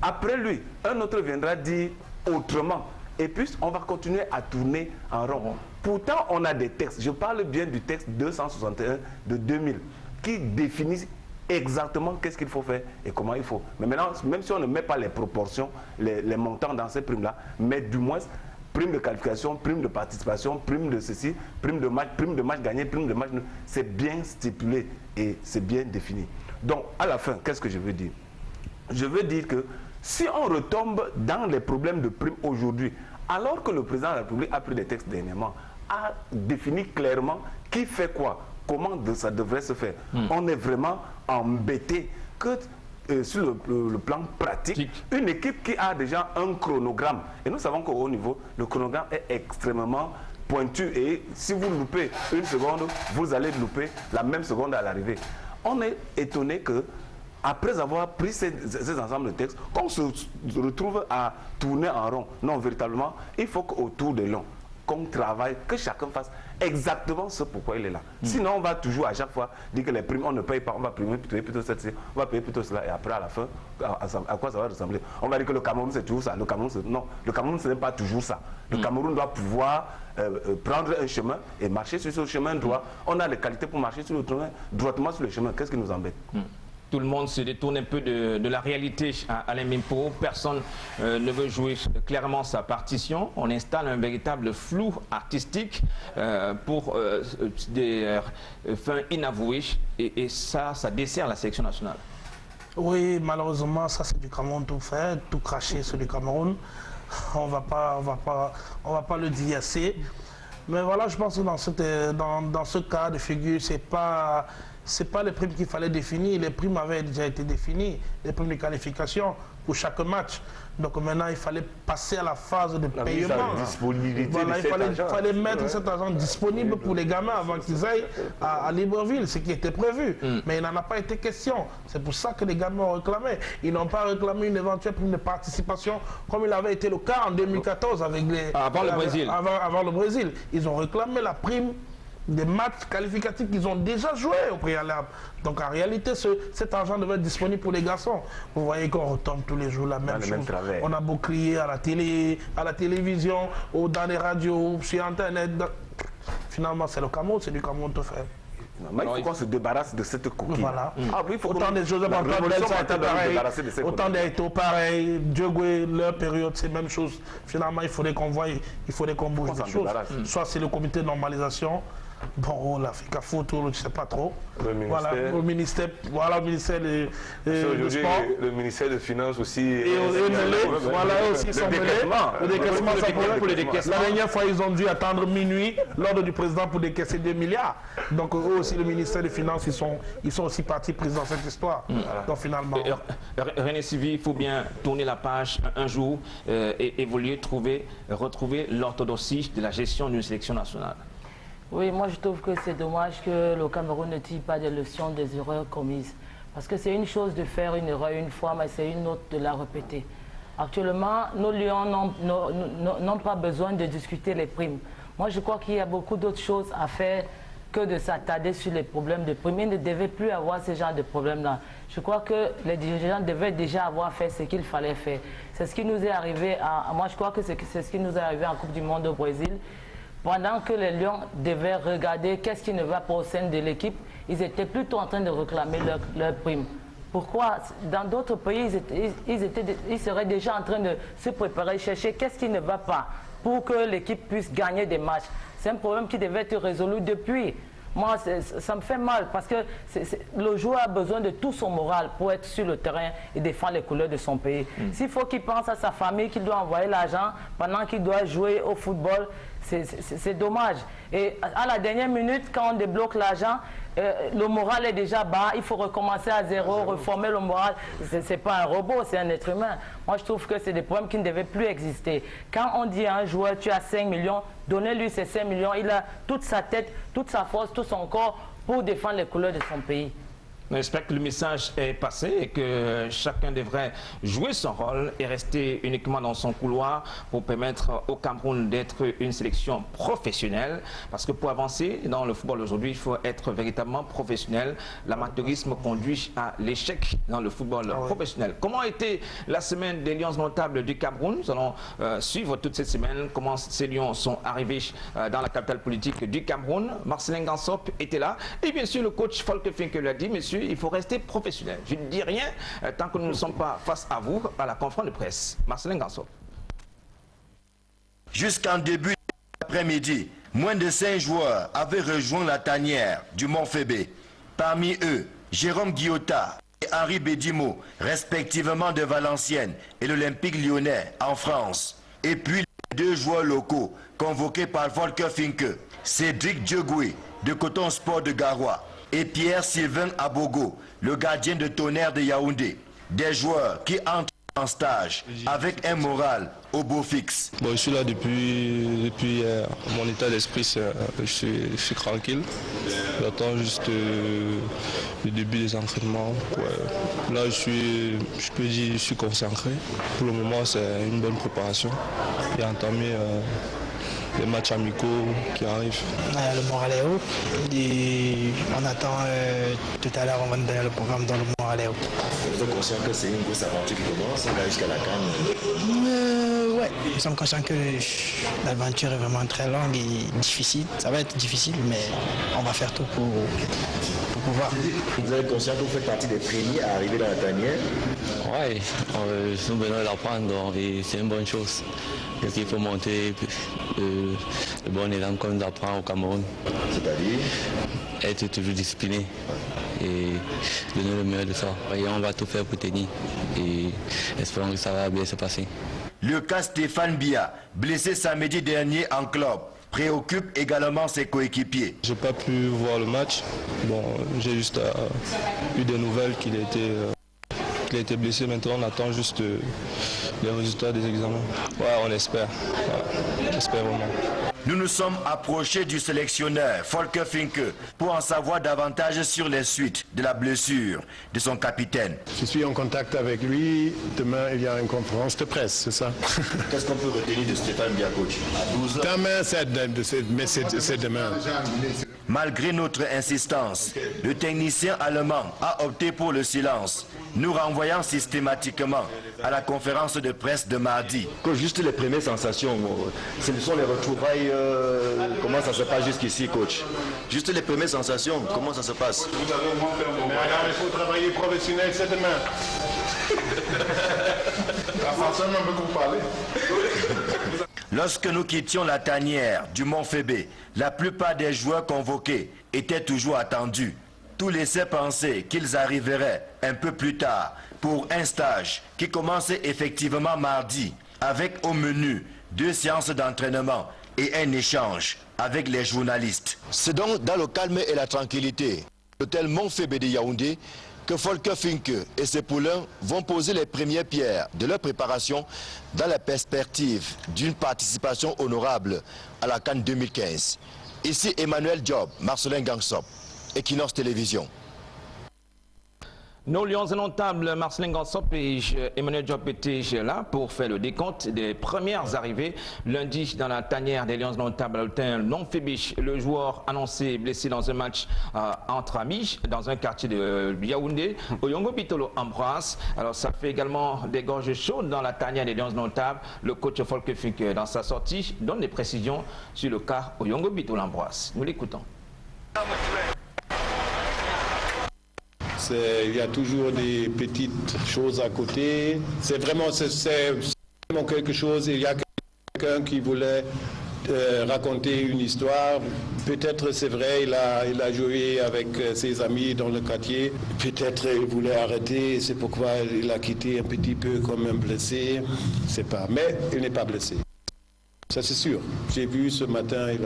après lui, un autre viendra dire autrement. Et puis, on va continuer à tourner en rond. Pourtant, on a des textes. Je parle bien du texte 261 de 2000 qui définit exactement qu'est-ce qu'il faut faire et comment il faut. Mais maintenant, même si on ne met pas les proportions, les montants dans ces primes-là, mais du moins, prime de qualification, prime de participation, prime de ceci, prime de match gagné, prime de match nul, c'est bien stipulé et c'est bien défini. Donc, à la fin, qu'est-ce que je veux dire? Je veux dire que si on retombe dans les problèmes de primes aujourd'hui, alors que le président de la République a pris des textes dernièrement, a défini clairement qui fait quoi, comment ça devrait se faire. On est vraiment embêté que sur le plan pratique, une équipe qui a déjà un chronogramme, et nous savons qu'au haut niveau, le chronogramme est extrêmement pointu et si vous loupez une seconde, vous allez louper la même seconde à l'arrivée. On est étonné que après avoir pris ces ensembles de textes, qu'on se retrouve à tourner en rond. Non, véritablement, il faut qu'autour de l'on, qu'on travaille, que chacun fasse exactement ce pourquoi il est là. Sinon, on va toujours à chaque fois dire que les primes, on ne paye pas, on va payer plutôt ceci, on va payer plutôt cela, et après à la fin, à quoi ça va ressembler? On va dire que le Cameroun c'est toujours ça, le Cameroun non, le Cameroun ce n'est pas toujours ça. Le Cameroun doit pouvoir prendre un chemin et marcher sur ce chemin droit. On a les qualités pour marcher sur le chemin, droitement sur le chemin. Qu'est-ce qui nous embête? Tout le monde se détourne un peu de la réalité à Alain Mimpo. Personne ne veut jouer clairement sa partition. On installe un véritable flou artistique pour des fins inavouées. Et ça dessert la sélection nationale. Oui, malheureusement, ça c'est du Cameroun tout fait, tout craché sur du Cameroun. On va pas le dire assez. Mais voilà, je pense que dans ce cas de figure, ce n'est pas les primes qu'il fallait définir. Les primes avaient déjà été définies, les primes de qualification pour chaque match. Donc maintenant, il fallait passer à la phase de paiement. Voilà, il fallait mettre cet argent disponible pour les gamins avant qu'ils aillent à Libreville, ce qui était prévu. Mais il n'en a pas été question. C'est pour ça que les gamins ont réclamé. Ils n'ont pas réclamé une éventuelle prime de participation comme il avait été le cas en 2014 avec avant le Brésil. Avant le Brésil. Ils ont réclamé la prime des matchs qualificatifs qu'ils ont déjà joués au préalable. Donc en réalité, cet argent devait être disponible pour les garçons. Vous voyez qu'on retombe tous les jours la même chose. On a beau crier à la télé, à la télévision, ou dans les radios, sur Internet. Finalement, c'est le Cameroun, c'est du Cameroun tout fait. Non, il faut qu'on se débarrasse de cette coquille. Voilà. Il faut autant des Joseph Antoine Bell, ça a été pareil. Autant des Eto'o, pareil. Dieugoué, leur période, c'est la même chose. Finalement, il faudrait qu'on voie, il faudrait qu'on bouge des choses. Soit c'est le comité de normalisation. Bon, l'Afrique a foutu, je ne sais pas trop. Le ministère. Voilà, le ministère de sport. Le ministère des Finances aussi. Et voilà, aussi, ils sont mêlés. Le décaissement, pour les décaissements. La dernière fois, ils ont dû attendre minuit, l'ordre du président pour décaisser 2 milliards. Donc, eux aussi, le ministère des Finances, ils sont aussi partis pris dans cette histoire. Donc, finalement. René Sylvie, il faut bien tourner la page un jour et évoluer, retrouver l'orthodoxie de la gestion d'une sélection nationale. Oui, moi je trouve que c'est dommage que le Cameroun ne tire pas des leçons des erreurs commises. Parce que c'est une chose de faire une erreur une fois, mais c'est une autre de la répéter. Actuellement, nos Lions n'ont pas besoin de discuter les primes. Moi je crois qu'il y a beaucoup d'autres choses à faire que de s'attarder sur les problèmes de primes. Ils ne devaient plus avoir ce genre de problèmes-là. Je crois que les dirigeants devaient déjà avoir fait ce qu'il fallait faire. C'est ce qui nous est arrivé moi je crois que c'est ce qui nous est arrivé en Coupe du Monde au Brésil. Pendant que les Lions devaient regarder qu'est-ce qui ne va pas au sein de l'équipe, ils étaient plutôt en train de réclamer leur prime. Pourquoi? Dans d'autres pays, ils seraient déjà en train de se préparer, chercher qu'est-ce qui ne va pas pour que l'équipe puisse gagner des matchs. C'est un problème qui devait être résolu depuis. Moi, ça me fait mal parce que le joueur a besoin de tout son moral pour être sur le terrain et défendre les couleurs de son pays. S'il faut qu'il pense à sa famille, qu'il doit envoyer l'argent pendant qu'il doit jouer au football, c'est dommage. Et à la dernière minute, quand on débloque l'argent, le moral est déjà bas, il faut recommencer à zéro, reformer le moral. Ce n'est pas un robot, c'est un être humain. Moi, je trouve que c'est des problèmes qui ne devaient plus exister. Quand on dit à un joueur, tu as 5 millions, donnez-lui ces 5 millions, il a toute sa tête, toute sa force, tout son corps pour défendre les couleurs de son pays. J'espère que le message est passé et que chacun devrait jouer son rôle et rester uniquement dans son couloir pour permettre au Cameroun d'être une sélection professionnelle. Parce que pour avancer dans le football aujourd'hui, il faut être véritablement professionnel. L'amateurisme conduit à l'échec dans le football professionnel. Comment a été la semaine des Lions notables du Cameroun? Nous allons suivre toute cette semaine comment ces Lions sont arrivés dans la capitale politique du Cameroun. Marcelin Gansop était là. Et bien sûr, le coach Volker Finke l'a dit, messieurs, il faut rester professionnel. Je ne dis rien tant que nous ne sommes pas face à vous à la conférence de presse. Marcelin Gansop. Jusqu'en début d'après-midi, moins de 5 joueurs avaient rejoint la tanière du Mont-Fébé. Parmi eux, Jérôme Guillota et Henri Bédimo, respectivement de Valenciennes et l'Olympique lyonnais en France. Et puis les 2 joueurs locaux convoqués par Volker Finke, Cédric Dieugoué de Coton Sport de Garoua et Pierre-Sylvain Abogo, le gardien de Tonnerre de Yaoundé. Des joueurs qui entrent en stage avec un moral au beau fixe. Bon, je suis là depuis hier. Mon état d'esprit, je suis tranquille. J'attends juste le début des entraînements. Ouais. Là, je peux dire que je suis concentré. Pour le moment, c'est une bonne préparation. J'ai entamé les matchs amicaux qui arrivent. Le moral est haut. Et on attend tout à l'heure, on va nous donner le programme dans le moral est haut. Vous êtes conscient que c'est une grosse aventure qui commence, on va jusqu'à la CAN? Ouais, nous sommes conscients que l'aventure est vraiment très longue et difficile. Ça va être difficile, mais on va faire tout pour pouvoir. Vous êtes conscient que vous faites partie des premiers à arriver dans la tanière? Oui, nous venons d'apprendre et c'est une bonne chose. Parce qu'il faut monter le bon élan qu'on nous apprend au Cameroun. C'est-à-dire? Être toujours discipliné et donner le meilleur de ça. Et on va tout faire pour tenir et espérons que ça va bien se passer. Le cas Stéphane Bia, blessé samedi dernier en club, préoccupe également ses coéquipiers. J'ai pas pu voir le match. Bon, j'ai juste eu des nouvelles qu'il a été blessé. Maintenant, on attend juste les résultats des examens. Ouais, on espère. Ouais, j'espère vraiment. Nous nous sommes approchés du sélectionneur Volker Finke pour en savoir davantage sur les suites de la blessure de son capitaine. Je suis en contact avec lui. Demain, il y a une conférence de presse, c'est ça? Qu'est-ce qu'on peut retenir de Stéphane Biacoach à 12 ans? Demain, c'est demain. Malgré notre insistance, le technicien allemand a opté pour le silence, nous renvoyant systématiquement à la conférence de presse de mardi. Juste les premières sensations, ce sont les retrouvailles, comment ça se passe jusqu'ici, coach? Juste les premières sensations, comment ça se passe? Mais alors, il faut travailler professionnel, c'est demain. Français, on peut vous parler. Lorsque nous quittions la tanière du Mont-Fébé, la plupart des joueurs convoqués étaient toujours attendus. Tout laissait penser qu'ils arriveraient un peu plus tard pour un stage qui commençait effectivement mardi, avec au menu 2 séances d'entraînement et un échange avec les journalistes. C'est donc dans le calme et la tranquillité, l'hôtel Mont-Fébé de Yaoundé, que Volker Finke et ses poulains vont poser les premières pierres de leur préparation dans la perspective d'une participation honorable à la CAN 2015. Ici Emmanuel Job, Marcelin Gangsop, Equinox Télévision. Nos Lions indomptables, Marcelin Gansop et Emmanuel Diop étaient là pour faire le décompte des premières arrivées. Lundi, dans la tanière des Lions indomptables à l'hôtel Mont-Fébé, le joueur annoncé blessé dans un match entre amis dans un quartier de Yaoundé, Oyongo Bitolo Ambroise. Alors ça fait également des gorges chaudes dans la tanière des Lions indomptables. Le coach Volker Finke, dans sa sortie, donne des précisions sur le cas Oyongo Bitolo Ambroise. Nous l'écoutons. Il y a toujours des petites choses à côté. C'est vraiment quelque chose. Il y a quelqu'un qui voulait raconter une histoire. Peut-être c'est vrai, il a joué avec ses amis dans le quartier. Peut-être il voulait arrêter, c'est pourquoi il a quitté un petit peu comme un blessé. C'est pas. Mais il n'est pas blessé. Ça c'est sûr. J'ai vu ce matin, il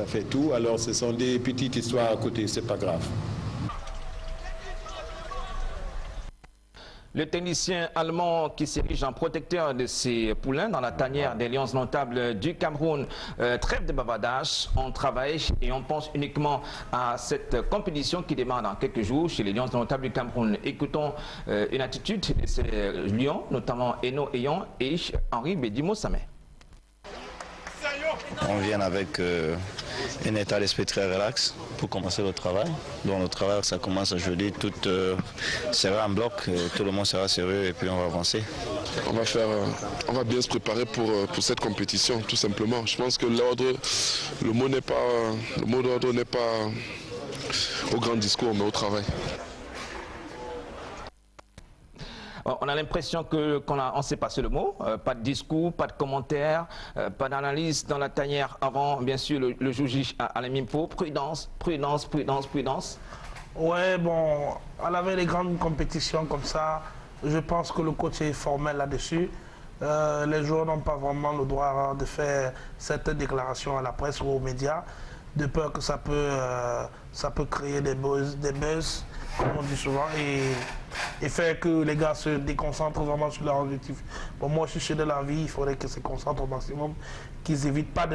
a fait tout. Alors ce sont des petites histoires à côté, c'est pas grave. Le technicien allemand qui s'érige en protecteur de ses poulains dans la tanière des Lions indomptables du Cameroun. Trêve de bavardage, on travaille et on pense uniquement à cette compétition qui démarre dans quelques jours chez les Lions indomptables du Cameroun. Écoutons une attitude de ces Lions, notamment Eno Eyon et Henri Bedimo Samé. On vient avec un état d'esprit très relax pour commencer le travail. Donc le travail, ça commence jeudi, tout sera en bloc, tout le monde sera sérieux et puis on va avancer. On va bien se préparer pour cette compétition, tout simplement. Je pense que le mot d'ordre n'est pas au grand discours, mais au travail. On a l'impression qu'on s'est passé le mot, pas de discours, pas de commentaires, pas d'analyse dans la tanière avant, bien sûr, le juge à la Mimpo. Prudence, prudence, prudence, prudence. Ouais, bon, à la veille des grandes compétitions comme ça, je pense que le coach est formel là-dessus. Les joueurs n'ont pas vraiment le droit de faire cette déclaration à la presse ou aux médias, de peur que ça peut créer des buzz, comme on dit souvent, et faire que les gars se déconcentrent vraiment sur leur objectif. Bon, moi, je suis de la vie, il faudrait qu'ils se concentrent au maximum, qu'ils évitent pas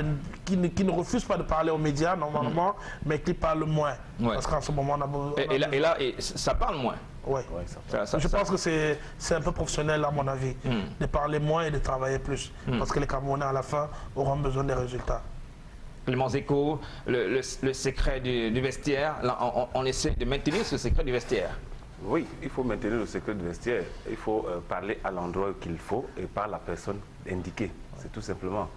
qu'ils ne refusent pas de parler aux médias normalement, mais qu'ils parlent moins. Ouais. Parce qu'en ce moment, on a besoin. Et ça parle moins. Oui, je pense que c'est un peu professionnel à mon avis, de parler moins et de travailler plus. Parce que les Camerounais à la fin auront besoin des résultats. Clément Zeko, le secret du vestiaire, là, on essaie de maintenir ce secret du vestiaire. Oui, il faut maintenir le secret du vestiaire. Il faut parler à l'endroit qu'il faut et par la personne indiquée. C'est tout simplement.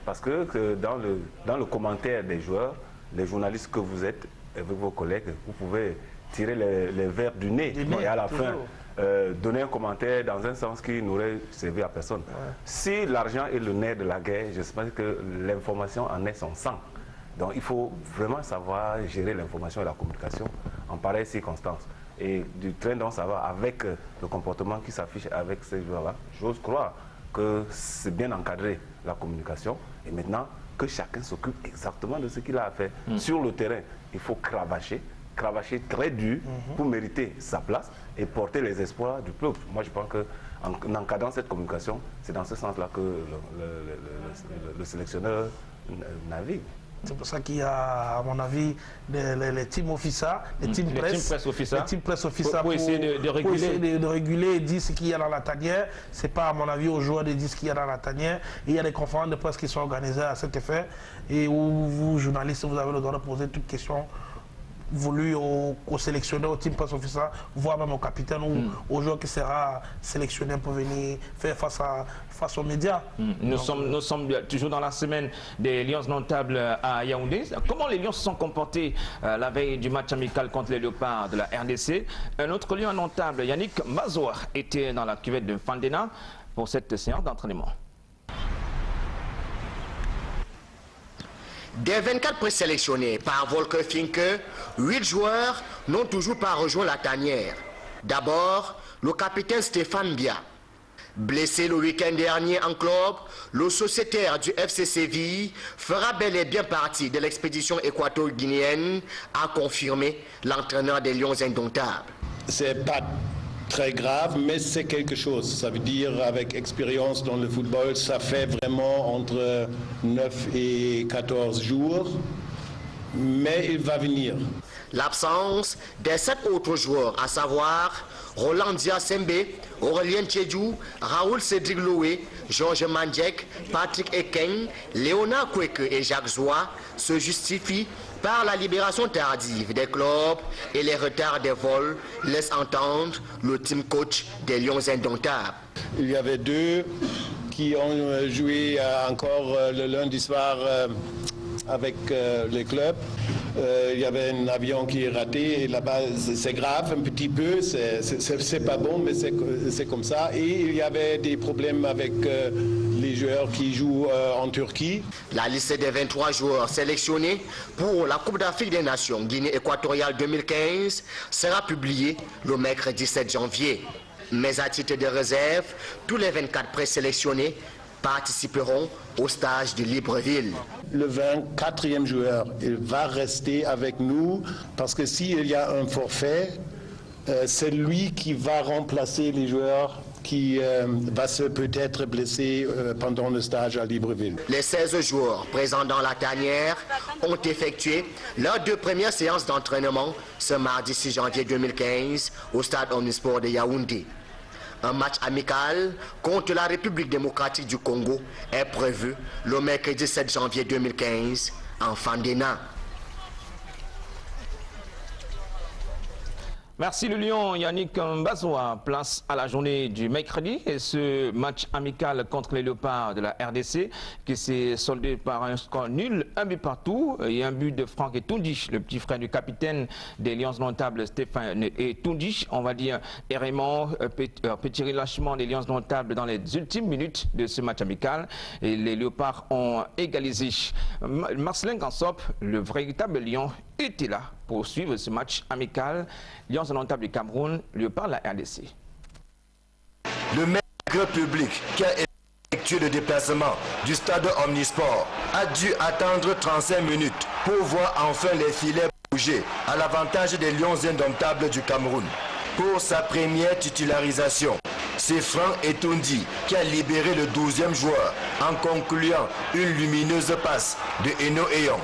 Parce que dans le commentaire des joueurs, les journalistes que vous êtes, avec vos collègues, vous pouvez tirer les verres du nez et à la fin donner un commentaire dans un sens qui n'aurait servi à personne. Ouais. Si l'argent est le nerf de la guerre, je pense que l'information en est son sang. Donc il faut vraiment savoir gérer l'information et la communication en pareille circonstance. Et du train dont ça va avec le comportement qui s'affiche avec ces joueurs-là, j'ose croire que c'est bien encadré la communication. Et maintenant, que chacun s'occupe exactement de ce qu'il a à faire. Sur le terrain, il faut cravacher très dur pour mériter sa place et porter les espoirs du club. Moi, je pense qu'en encadrant cette communication, c'est dans ce sens-là que le sélectionneur navigue. C'est pour ça qu'il y a, à mon avis, les team officers, les team press officers pour essayer de réguler et dire ce qu'il y a dans la tanière. Ce n'est pas, à mon avis, aux joueurs de dire ce qu'il y a dans la tanière. Et il y a des conférences de presse qui sont organisées à cet effet et où vous, journalistes, vous avez le droit de poser toutes questions voulu au sélectionneur, au team press officer, voire même au capitaine ou au joueur qui sera sélectionné pour venir faire face aux médias. Nous sommes toujours dans la semaine des Lions notables à Yaoundé. Comment les Lions se sont comportés la veille du match amical contre les Léopards de la RDC? Un autre Lion notable, Yannick Mazoua, était dans la cuvette de Fandena pour cette séance d'entraînement. Des 24 présélectionnés par Volker Finke, 8 joueurs n'ont toujours pas rejoint la tanière. D'abord, le capitaine Stéphane Bia. Blessé le week-end dernier en club, le sociétaire du FC Séville fera bel et bien partie de l'expédition équato-guinéenne, a confirmé l'entraîneur des Lions indomptables. C'est pas très grave, mais c'est quelque chose. Ça veut dire, avec expérience dans le football, ça fait vraiment entre 9 et 14 jours, mais il va venir. L'absence des 7 autres joueurs, à savoir Roland Diasembe, Aurélien Tchédjou, Raoul Cédric Loué, Georges Mandjek, Patrick Ekeng, Léonard Kweke et Jacques Zoua, se justifie par la libération tardive des clubs et les retards des vols, laisse entendre le team coach des Lions indomptables. Il y avait 2 qui ont joué encore le lundi soir avec les clubs. Il y avait un avion qui est raté et là-bas c'est grave un petit peu, c'est pas bon mais c'est comme ça. Et il y avait des problèmes avec les joueurs qui jouent en Turquie. La liste des 23 joueurs sélectionnés pour la Coupe d'Afrique des Nations Guinée équatoriale 2015 sera publiée le mercredi 7 janvier. Mais à titre de réserve, tous les 24 présélectionnés participeront au stage de Libreville. Le 24e joueur, il va rester avec nous parce que s'il y a un forfait, c'est lui qui va remplacer les joueurs qui va se peut-être blesser pendant le stage à Libreville. Les 16 joueurs présents dans la tanière ont effectué leurs 2 premières séances d'entraînement ce mardi 6 janvier 2015 au stade Omnisport de Yaoundé. Un match amical contre la République démocratique du Congo est prévu le mercredi 7 janvier 2015 en Fandena. Merci le Lion Yannick Mazoua. Place à la journée du mercredi et ce match amical contre les Léopards de la RDC qui s'est soldé par un score nul, un but partout et un but de Franck Etundich, le petit frère du capitaine des Lions notables Stéphane Etundich. On va dire errement, petit relâchement des Lions notables dans les ultimes minutes de ce match amical et les Léopards ont égalisé. Marcelin Gansop, le véritable Lion, était là pour suivre ce match amical. Lions indomptables du Cameroun, Léopard la RDC. Le maigre public qui a effectué le déplacement du stade Omnisport a dû attendre 35 minutes pour voir enfin les filets bouger à l'avantage des Lions indomptables du Cameroun. Pour sa première titularisation, c'est Franck Etundi qui a libéré le 12e joueur en concluant une lumineuse passe de Eno Eyon.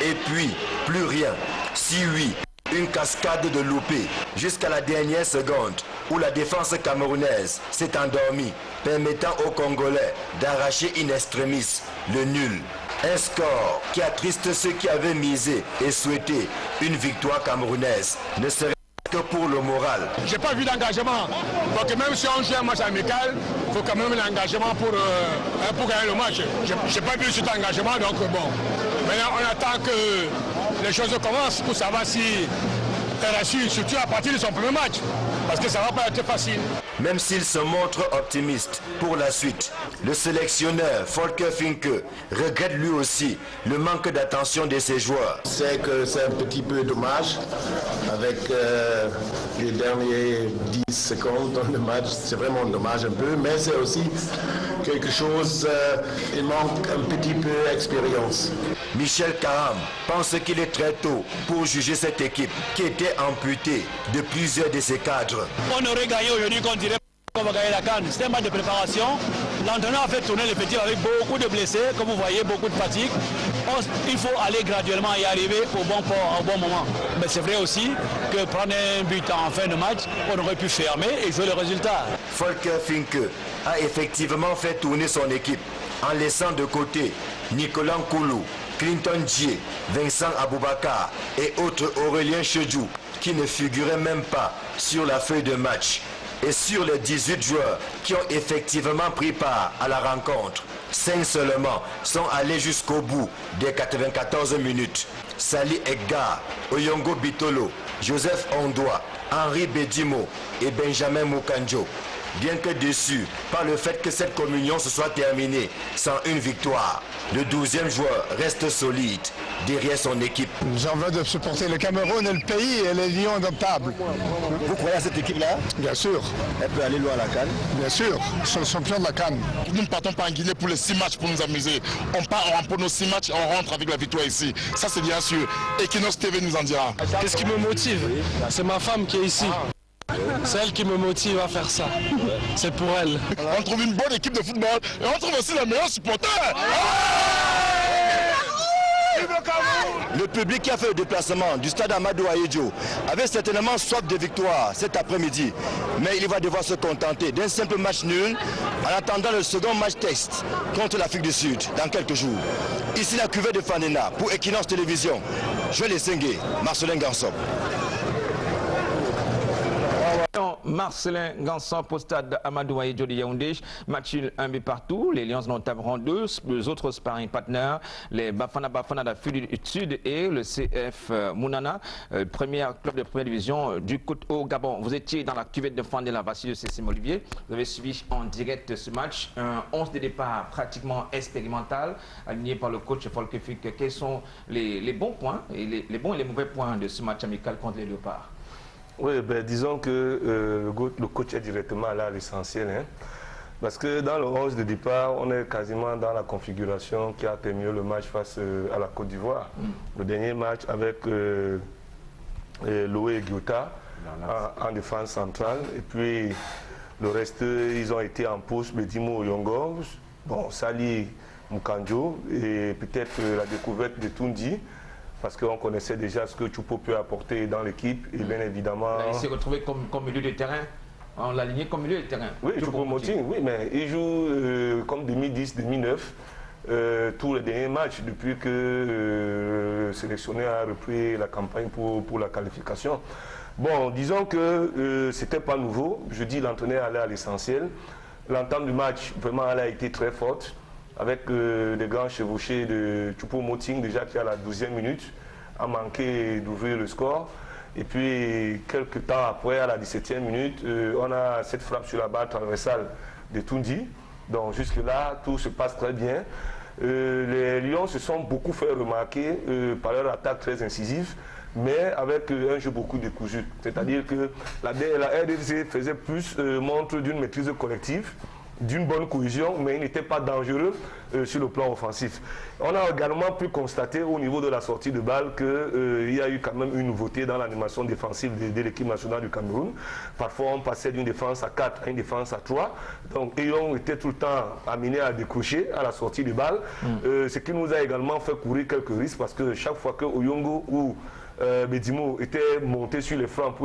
Et puis, plus rien. Si oui, une cascade de loupés jusqu'à la dernière seconde où la défense camerounaise s'est endormie, permettant aux Congolais d'arracher in extremis le nul. Un score qui attriste ceux qui avaient misé et souhaité une victoire camerounaise, ne serait que pour le moral. J'ai pas vu d'engagement. Donc même si on joue un match amical, il faut quand même l'engagement pour gagner le match. J'ai pas vu cet engagement, donc bon. Maintenant on attend que les choses commencent pour savoir si Rachid, surtout à partir de son premier match, parce que ça ne va pas être facile. Même s'il se montre optimiste pour la suite, le sélectionneur Volker Finke regrette lui aussi le manque d'attention de ses joueurs. C'est que c'est un petit peu dommage avec les derniers 10 secondes dans le match. C'est vraiment dommage un peu, mais c'est aussi quelque chose, il manque un petit peu d'expérience. Michel Karam pense qu'il est très tôt pour juger cette équipe qui était amputée de plusieurs de ses cadres. On aurait gagné aujourd'hui qu'on dirait qu'on va gagner la CAN. C'était un match de préparation. L'entraîneur a fait tourner l'effectif avec beaucoup de blessés, comme vous voyez, beaucoup de fatigue. Il faut aller graduellement y arriver au bon port, au bon moment. Mais c'est vrai aussi que prendre un but en fin de match, on aurait pu fermer et jouer le résultat. Volker Finke a effectivement fait tourner son équipe en laissant de côté Nicolas Nkoulou, Clinton Djie, Vincent Aboubakar et autres Aurélien Chedjou qui ne figuraient même pas sur la feuille de match. Et sur les 18 joueurs qui ont effectivement pris part à la rencontre, 5 seulement sont allés jusqu'au bout des 94 minutes. Sali Edgar, Oyongo Bitolo, Joseph Ondoa, Henri Bedimo et Benjamin Mukanjo. Bien que déçu par le fait que cette communion se soit terminée sans une victoire, le 12e joueur reste solide derrière son équipe. J'en veux de supporter le Cameroun et le pays et les lions indomptables. Vous croyez à cette équipe-là? Bien sûr. Elle peut aller loin à la CAN? Bien sûr. Ils sont champions de la CAN. Nous ne partons pas en Guinée pour les 6 matchs pour nous amuser. On part, on remporte nos 6 matchs et on rentre avec la victoire ici. Ça c'est bien sûr. Equinox TV nous en dira. Qu'est-ce qui me motive? C'est ma femme qui est ici. C'est elle qui me motive à faire ça. C'est pour elle. On trouve une bonne équipe de football et on trouve aussi les meilleurs supporters. Le public qui a fait le déplacement du stade Amadou Ahidjo avait certainement soif de victoire cet après-midi. Mais il va devoir se contenter d'un simple match nul en attendant le second match test contre l'Afrique du Sud dans quelques jours. Ici la cuvée de Fanena pour Equinox Télévision. Joël Essengue, Marcelin Gansop. Marcelin Gansan pour stade Amadou Ahidjo de Yaoundé. Match 1 but partout. Les Lions notamment deux autres sparring partners, les Bafana d'Afrique du Sud et le CF Mounana, premier club de première division du Côte au Gabon. Vous étiez dans la cuvette de Fandela Vassili de Cécile Olivier. Vous avez suivi en direct ce match. Un 11 de départ pratiquement expérimental, aligné par le coach Volker Finke. Quels sont les bons points et les bons et les mauvais points de ce match amical contre les Léopards? Oui, disons que le coach est directement allé à l'essentiel. Hein, parce que dans le 11 de départ, on est quasiment dans la configuration qui a terminé le match face à la Côte d'Ivoire. Le dernier match avec Loé Guiota en défense centrale. Et puis le reste, ils ont été en poste, Bedimo Oyongo, bon, Sali Mukanjo et peut-être la découverte de Tundi. Parce qu'on connaissait déjà ce que Choupo peut apporter dans l'équipe et bien évidemment... Là, il s'est retrouvé comme milieu de terrain, on l'a aligné comme milieu de terrain. Oui, Choupo-Moting, oui, mais il joue comme 2010-2009, tous les derniers matchs depuis que le sélectionneur a repris la campagne pour la qualification. Bon, disons que c'était pas nouveau, je dis l'entraîneur allait à l'essentiel. L'entame du match, vraiment, elle a été très forte. Avec des grands chevauchés de Choupo-Moting, déjà qui à la 12e minute a manqué d'ouvrir le score. Et puis quelques temps après, à la 17e minute, on a cette frappe sur la barre transversale de Tundi. Donc jusque-là, tout se passe très bien. Les Lions se sont beaucoup fait remarquer par leur attaque très incisive, mais avec un jeu beaucoup décousu. C'est-à-dire que la RDC faisait plus montre d'une maîtrise collective, d'une bonne cohésion, mais il n'était pas dangereux sur le plan offensif. On a également pu constater au niveau de la sortie de balle qu'il y a eu quand même une nouveauté dans l'animation défensive de l'équipe nationale du Cameroun. Parfois, on passait d'une défense à 4 à une défense à 3. Donc, Eyon était tout le temps amené à décrocher à la sortie de balle, ce qui nous a également fait courir quelques risques parce que chaque fois que Oyongo ou Bedimo était monté sur les flancs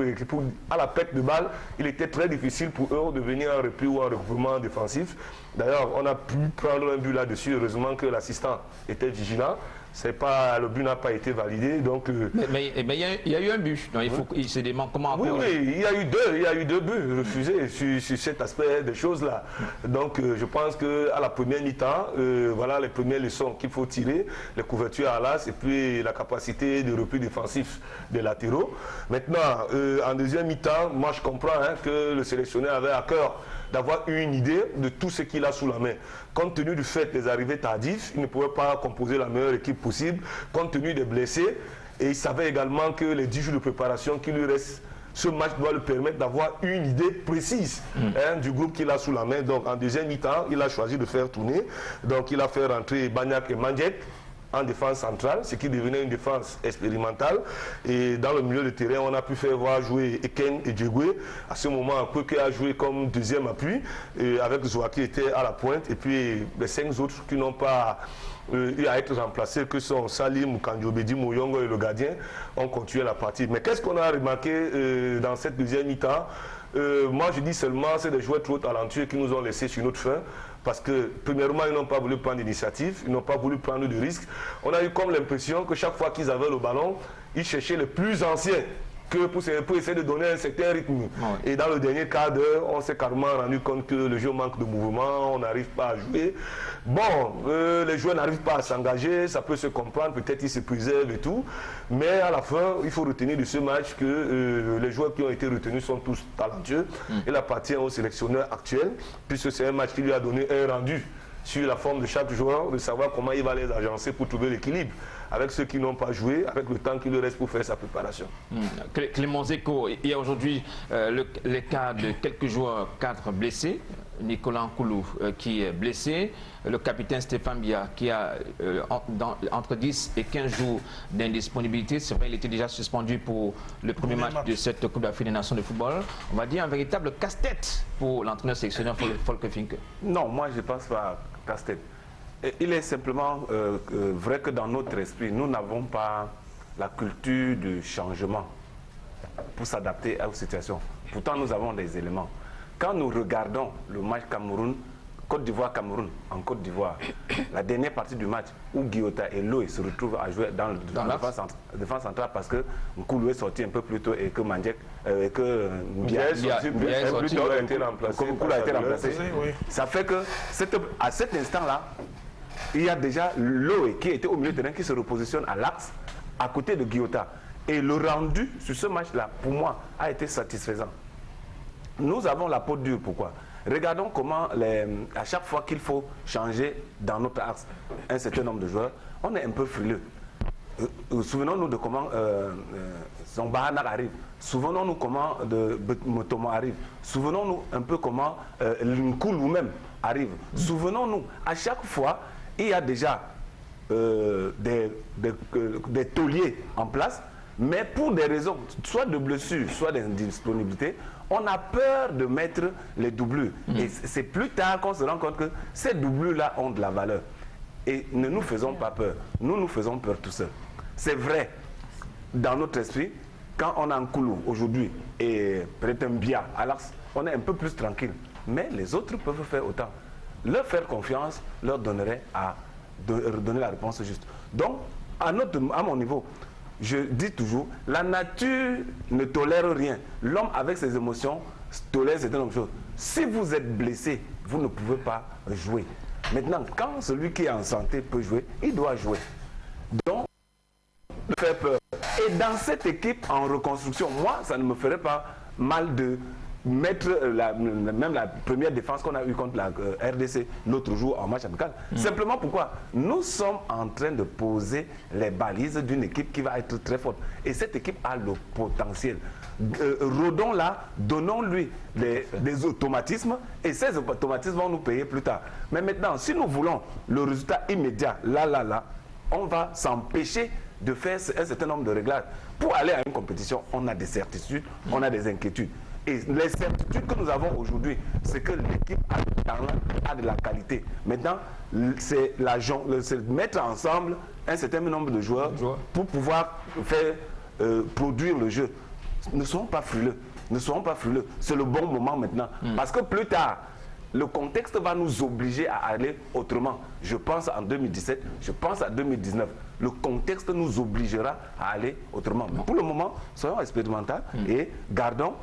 à la perte de balle, il était très difficile pour eux de venir en repli ou en regroupement défensif. D'ailleurs, on a pu prendre un but là-dessus, heureusement que l'assistant était vigilant. le but n'a pas été validé. Donc, mais il y a eu un but. Donc il se demande comment... Oui, il y a eu deux buts refusés sur cet aspect des choses-là. Donc je pense qu'à la première mi-temps, voilà les premières leçons qu'il faut tirer, les couvertures à l'as et puis la capacité de repli défensif des latéraux. Maintenant, en deuxième mi-temps, moi je comprends que le sélectionneur avait à cœur d'avoir une idée de tout ce qu'il a sous la main. Compte tenu du fait des arrivées tardives, il ne pouvait pas composer la meilleure équipe possible, compte tenu des blessés. Et il savait également que les 10 jours de préparation qui lui restent, ce match doit lui permettre d'avoir une idée précise du groupe qu'il a sous la main. Donc en deuxième mi-temps, il a choisi de faire tourner. Donc il a fait rentrer Bagnac et Mandjek en défense centrale, ce qui devenait une défense expérimentale. Et dans le milieu de terrain, on a pu faire voir jouer Eken et Djegoué. À ce moment, Kweke a joué comme deuxième appui, et avec Zoa qui était à la pointe. Et puis les 5 autres qui n'ont pas eu à être remplacés, que sont Salim, Kandjobedi, Mouyongo et le gardien, ont continué la partie. Mais qu'est-ce qu'on a remarqué dans cette deuxième mi-temps? Moi, je dis seulement, c'est des joueurs trop talentueux qui nous ont laissés sur notre fin. Parce que, premièrement, ils n'ont pas voulu prendre d'initiative, ils n'ont pas voulu prendre de risques. On a eu comme l'impression que chaque fois qu'ils avaient le ballon, ils cherchaient les plus anciens pour essayer de donner un certain rythme. Et dans le dernier quart d'heure, on s'est carrément rendu compte que le jeu manque de mouvement, on n'arrive pas à jouer. Bon, les joueurs n'arrivent pas à s'engager, ça peut se comprendre, peut-être ils se préservent et tout. Mais à la fin, il faut retenir de ce match que les joueurs qui ont été retenus sont tous talentueux. Il appartient au sélectionneur actuel, puisque c'est un match qui lui a donné un rendu sur la forme de chaque joueur, de savoir comment il va les agencer pour trouver l'équilibre avec ceux qui n'ont pas joué, avec le temps qui lui reste pour faire sa préparation. Clément Zeko, il y a aujourd'hui le cas de quelques joueurs, 4 blessés. Nicolas Nkoulou qui est blessé, le capitaine Stéphane Bia qui a entre 10 et 15 jours d'indisponibilité. C'est vrai, il était déjà suspendu pour le premier match de cette Coupe d'Afrique des Nations de football. On va dire un véritable casse-tête pour l'entraîneur sélectionneur Volker Finke. Non, moi je ne pense pas casse-tête. Il est simplement vrai que dans notre esprit, nous n'avons pas la culture du changement pour s'adapter aux situations. Pourtant, nous avons des éléments. Quand nous regardons le match Côte d'Ivoire-Cameroun en Côte d'Ivoire, la dernière partie du match où Guiota et Loé se retrouvent à jouer dans la défense centrale parce que Nkoulou est sorti un peu plus tôt et que Mandjek et que Bia a été remplacé. Ça fait que à cet instant-là, il y a déjà Loé qui était au milieu de terrain qui se repositionne à l'axe à côté de Guiota. Et le rendu sur ce match-là, pour moi, a été satisfaisant. Nous avons la peau dure, pourquoi? Regardons comment, à chaque fois qu'il faut changer dans notre axe un certain nombre de joueurs, on est un peu frileux. Souvenons-nous de comment Zombahanar arrive. Souvenons-nous comment Motomo arrive. Souvenons-nous un peu comment Nkoulou même arrive. Souvenons-nous, à chaque fois, il y a déjà des tauliers en place, mais pour des raisons, soit de blessure, soit d'indisponibilité, on a peur de mettre les doublures. Et c'est plus tard qu'on se rend compte que ces doublures-là ont de la valeur. Et ne nous faisons pas peur. Nous nous faisons peur tout seuls. C'est vrai, dans notre esprit, quand on a un Nkoulou aujourd'hui et peut-être un Bia à l'axe, on est un peu plus tranquille. Mais les autres peuvent faire autant. Leur faire confiance leur donnerait à donner la réponse juste. Donc, à mon niveau, je dis toujours, la nature ne tolère rien. L'homme avec ses émotions tolère certaines choses. Si vous êtes blessé, vous ne pouvez pas jouer. Maintenant, quand celui qui est en santé peut jouer, il doit jouer. Donc, faire peur. Et dans cette équipe en reconstruction, moi, ça ne me ferait pas mal de mettre même la première défense qu'on a eue contre la RDC l'autre jour en match amical. Simplement pourquoi? Nous sommes en train de poser les balises d'une équipe qui va être très forte. Et cette équipe a le potentiel. Rodons-la, donnons-lui des automatismes et ces automatismes vont nous payer plus tard. Mais maintenant, si nous voulons le résultat immédiat, là, on va s'empêcher de faire un certain nombre de réglages. Pour aller à une compétition, on a des certitudes, on a des inquiétudes. Et les certitudes que nous avons aujourd'hui, c'est que l'équipe a du talent, a de la qualité. Maintenant, c'est mettre ensemble un certain nombre de joueurs pour pouvoir faire produire le jeu. Ne soyons pas frileux. Ne soyons pas frileux. C'est le bon moment maintenant. Parce que plus tard, le contexte va nous obliger à aller autrement. Je pense en 2017, je pense en 2019. Le contexte nous obligera à aller autrement. Mais pour le moment, soyons expérimentaux et gardons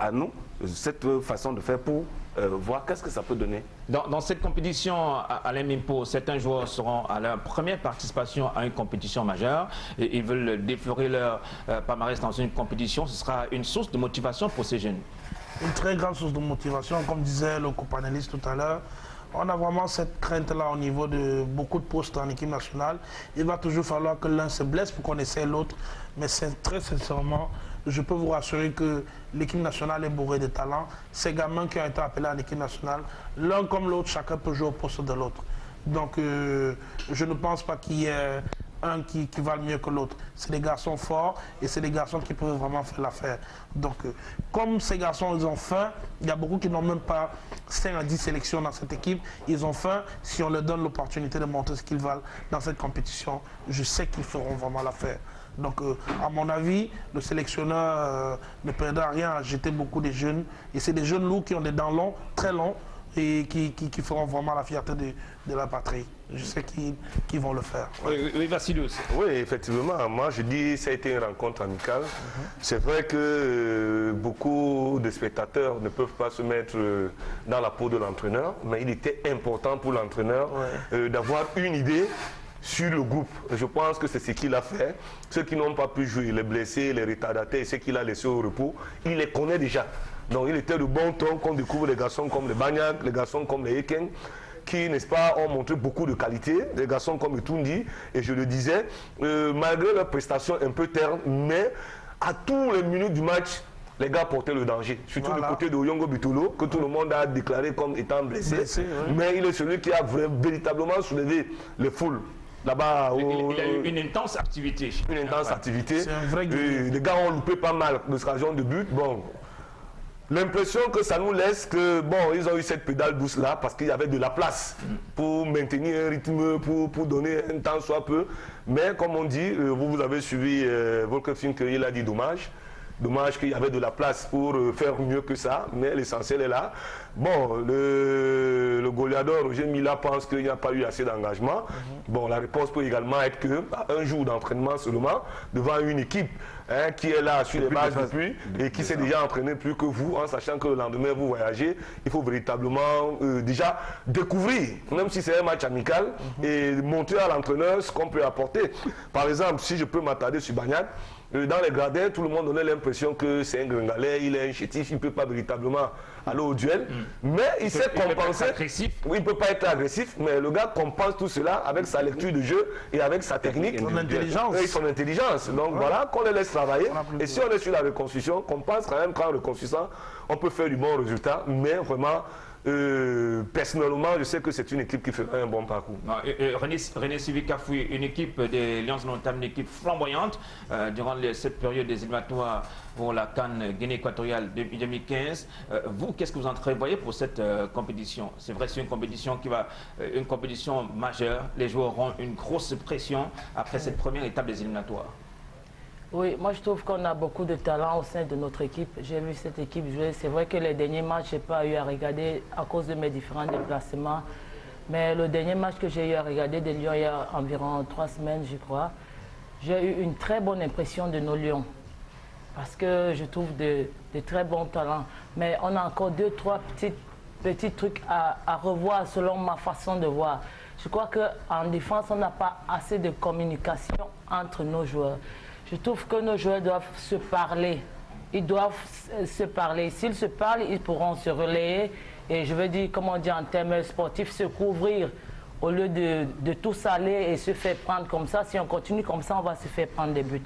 à nous cette façon de faire pour voir qu'est-ce que ça peut donner. Dans cette compétition, Alain Mimpo, certains joueurs seront à leur première participation à une compétition majeure et ils veulent déflorer leur palmarès dans une compétition. Ce sera une source de motivation pour ces jeunes. Une très grande source de motivation, comme disait le copanéliste tout à l'heure. On a vraiment cette crainte-là au niveau de beaucoup de postes en équipe nationale. Il va toujours falloir que l'un se blesse pour qu'on essaie l'autre. Mais c'est très sincèrement, je peux vous rassurer que l'équipe nationale est bourrée de talents. Ces gamins qui ont été appelés à l'équipe nationale, l'un comme l'autre, chacun peut jouer au poste de l'autre. Donc je ne pense pas qu'il y ait un qui valent mieux que l'autre. C'est des garçons forts et c'est des garçons qui peuvent vraiment faire l'affaire. Donc, comme ces garçons, ils ont faim, il y a beaucoup qui n'ont même pas 5 à 10 sélections dans cette équipe. Ils ont faim. Si on leur donne l'opportunité de montrer ce qu'ils valent dans cette compétition, je sais qu'ils feront vraiment l'affaire. Donc, à mon avis, le sélectionneur ne perdra rien à jeter beaucoup de jeunes. Et c'est des jeunes lourds qui ont des dents longs, très longs, et qui feront vraiment la fierté de la patrie. Je sais qu'ils vont le faire. Oui, Vassilios. Oui, effectivement. Moi, je dis que ça a été une rencontre amicale. C'est vrai que beaucoup de spectateurs ne peuvent pas se mettre dans la peau de l'entraîneur, mais il était important pour l'entraîneur d'avoir une idée sur le groupe. Je pense que c'est ce qu'il a fait. Ceux qui n'ont pas pu jouer, les blessés, les retardataires, ceux qu'il a laissés au repos, il les connaît déjà. Donc il était de bon ton qu'on découvre des garçons comme les Bagnac, les garçons comme les Ekeng, qui, n'est-ce pas, ont montré beaucoup de qualité, des garçons comme Tundi, et je le disais, malgré leurs prestations un peu ternes, mais à tous les minutes du match, les gars portaient le danger. Surtout du côté de Oyongo Bitulo, que tout le monde a déclaré comme étant blessé. Mais il est celui qui a véritablement soulevé les foules. Là-bas, il a eu une intense activité. Une intense activité. C'est un vrai les gars ont loupé pas mal d'occasions de but. Bon. L'impression que ça nous laisse que, bon, ils ont eu cette pédale douce là parce qu'il y avait de la place pour maintenir un rythme, pour donner un temps soit peu. Mais comme on dit, vous avez suivi Volker Fink, il a dit dommage. Dommage qu'il y avait de la place pour faire mieux que ça, mais l'essentiel est là. Bon, le goleador Roger Mila pense qu'il n'y a pas eu assez d'engagement. Bon, la réponse peut également être qu'un jour d'entraînement seulement, devant une équipe qui est là sur les bases depuis et qui s'est déjà entraîné plus que vous, en sachant que le lendemain vous voyagez, il faut véritablement déjà découvrir, même si c'est un match amical, et montrer à l'entraîneur ce qu'on peut apporter. Par exemple, si je peux m'attarder sur Bagnac, dans les gradins, tout le monde donnait l'impression que c'est un gringalet, il est un chétif, il ne peut pas véritablement aller au duel. Mais il sait compenser. Oui, il ne peut pas être agressif, mais le gars compense tout cela avec sa lecture de jeu et avec sa technique. Son intelligence. Et son intelligence. Donc voilà, qu'on les laisse travailler. Et si on est sur la reconstruction, qu'on pense quand même qu'en reconstruisant, on peut faire du bon résultat, mais vraiment. Personnellement, je sais que c'est une équipe qui fait un bon parcours. René Sivikafoui, une équipe des Lions Notables, une équipe flamboyante durant cette période des éliminatoires pour la CAN Guinée équatoriale 2015. Vous, qu'est-ce que vous entrevoyez pour cette compétition? C'est vrai, c'est une compétition une compétition majeure. Les joueurs auront une grosse pression après cette première étape des éliminatoires. Oui, moi je trouve qu'on a beaucoup de talent au sein de notre équipe. J'ai vu cette équipe jouer. C'est vrai que les derniers matchs, je n'ai pas eu à regarder à cause de mes différents déplacements. Mais le dernier match que j'ai eu à regarder des Lions il y a environ 3 semaines, je crois, j'ai eu une très bonne impression de nos Lions. Parce que je trouve de très bons talents. Mais on a encore 2-3 petits trucs à revoir selon ma façon de voir. Je crois qu'en défense, on n'a pas assez de communication entre nos joueurs. Je trouve que nos joueurs doivent se parler. Ils doivent se parler. S'ils se parlent, ils pourront se relayer. Et je veux dire, comme on dit en termes sportifs, se couvrir au lieu de tous aller et se faire prendre comme ça. Si on continue comme ça, on va se faire prendre des buts.